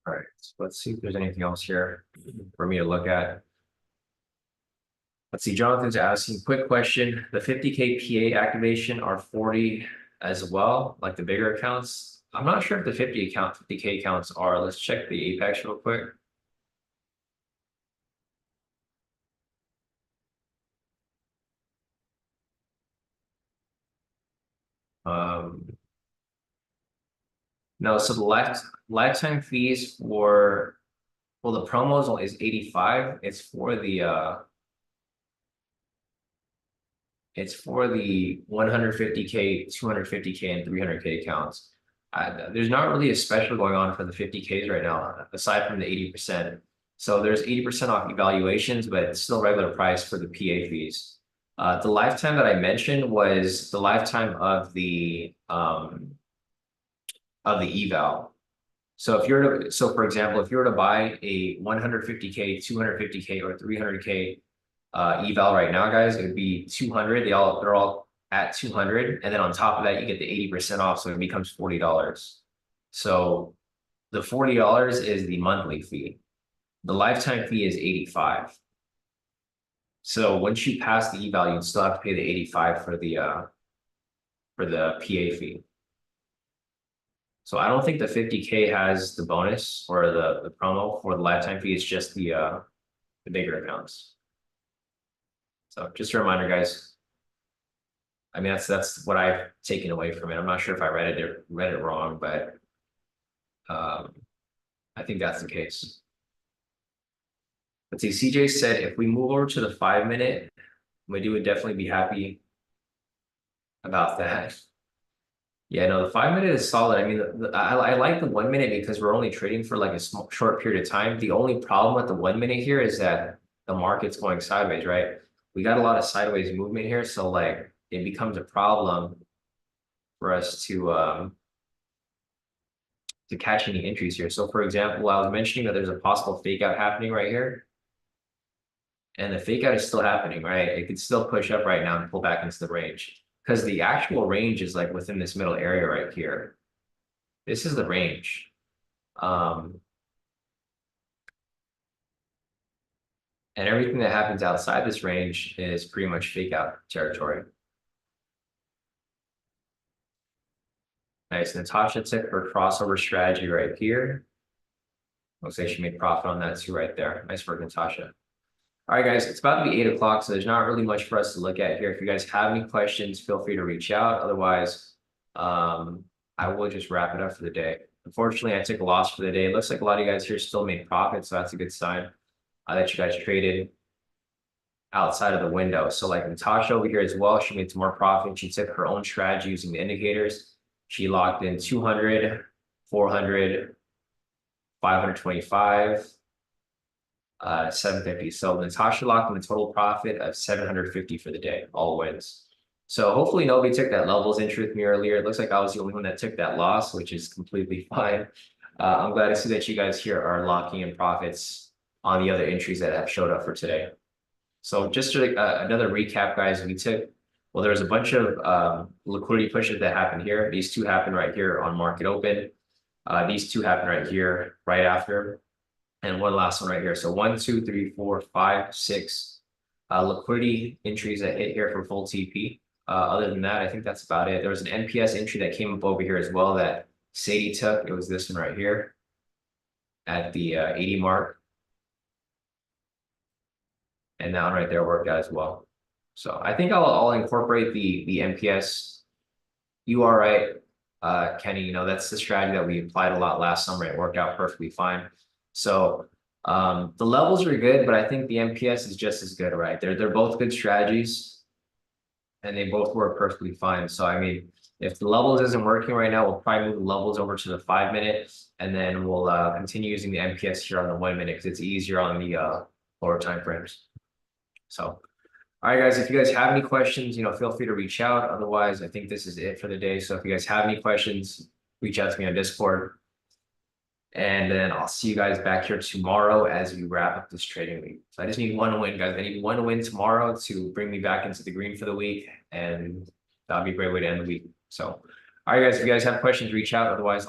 A: all right, so let's see if there's anything else here for me to look at. Let's see, Jonathan's asking, quick question. The 50K PA activation are 40 as well, like the bigger accounts. I'm not sure if the 50K accounts are. Let's check the Apex real quick. No, so the lifetime fees for, well, the promos is 85. It's for the 150K, 250K, and 300K accounts. There's not really a special going on for the 50Ks right now, aside from the 80%. So there's 80% off evaluations, but it's still regular price for the PA fees. The lifetime that I mentioned was the lifetime of the eval. So if you're to, so for example, if you were to buy a 150K, 250K, or 300K eval right now, guys, it would be 200. They're all at 200, and then on top of that, you get the 80% off, so it becomes $40. So the $40 is the monthly fee. The lifetime fee is 85. So once you pass the eval, you still have to pay the 85 for the PA fee. So I don't think the 50K has the bonus or the promo for the lifetime fee. It's just the bigger accounts. So just a reminder, guys. I mean, that's what I've taken away from it. I'm not sure if I read it wrong, but I think that's the case. Let's see, CJ said if we move over to the 5-minute, we would definitely be happy about that. Yeah, no, the 5-minute is solid. I mean, I like the 1 minute because we're only trading for like a short period of time. The only problem with the 1 minute here is that the market's going sideways, right? We got a lot of sideways movement here, so like it becomes a problem for us to catch any entries here. So for example, I was mentioning that there's a possible fake out happening right here. And the fake out is still happening, right? It could still push up right now and pull back into the range because the actual range is like within this middle area right here. This is the range. And everything that happens outside this range is pretty much fake out territory. Nice. Natasha took her crossover strategy right here. Looks like she made profit on that too right there. Nice work, Natasha. All right, guys, it's about to be 8 o'clock, so there's not really much for us to look at here. If you guys have any questions, feel free to reach out. Otherwise, I will just wrap it up for the day. Unfortunately, I took a loss for the day. It looks like a lot of you guys here still made profit, so that's a good sign that you guys traded outside of the window. So like Natasha over here as well, she made some more profit. She took her own strategy using the indicators. She locked in 200, 400, 525, 750. So Natasha locked in a total profit of 750 for the day, all wins. So hopefully nobody took that levels entry with me earlier. It looks like I was the only one that took that loss, which is completely fine. I'm glad to see that you guys here are locking in profits on the other entries that have showed up for today. So just another recap, guys, well, there was a bunch of liquidity pushes that happened here. These two happened right here on market open. These two happened right here, right after. And one last one right here. So 1, 2, 3, 4, 5, 6 liquidity entries that hit here for full TP. Other than that, I think that's about it. There was an NPS entry that came up over here as well that Sadie took. It was this one right here at the 80 mark. And that one right there worked out as well. So I think I'll incorporate the NPS. You are right, Kenny. You know, that's the strategy that we applied a lot last summer. It worked out perfectly fine. So the levels are good, but I think the NPS is just as good, right? They're both good strategies, and they both work perfectly fine. So I mean, if the levels isn't working right now, we'll probably move the levels over to the 5-minute, and then we'll continue using the NPS here on the 1 minute because it's easier on the lower time frames. So, all right, guys, if you guys have any questions, you know, feel free to reach out. Otherwise, I think this is it for the day. So if you guys have any questions, reach out to me on Discord. And then I'll see you guys back here tomorrow as we wrap up this trading week. So I just need one win, guys. I need one win tomorrow to bring me back into the green for the week. And that'll be a great way to end the week. So, all right, guys, if you guys have questions, reach out. Otherwise, I'll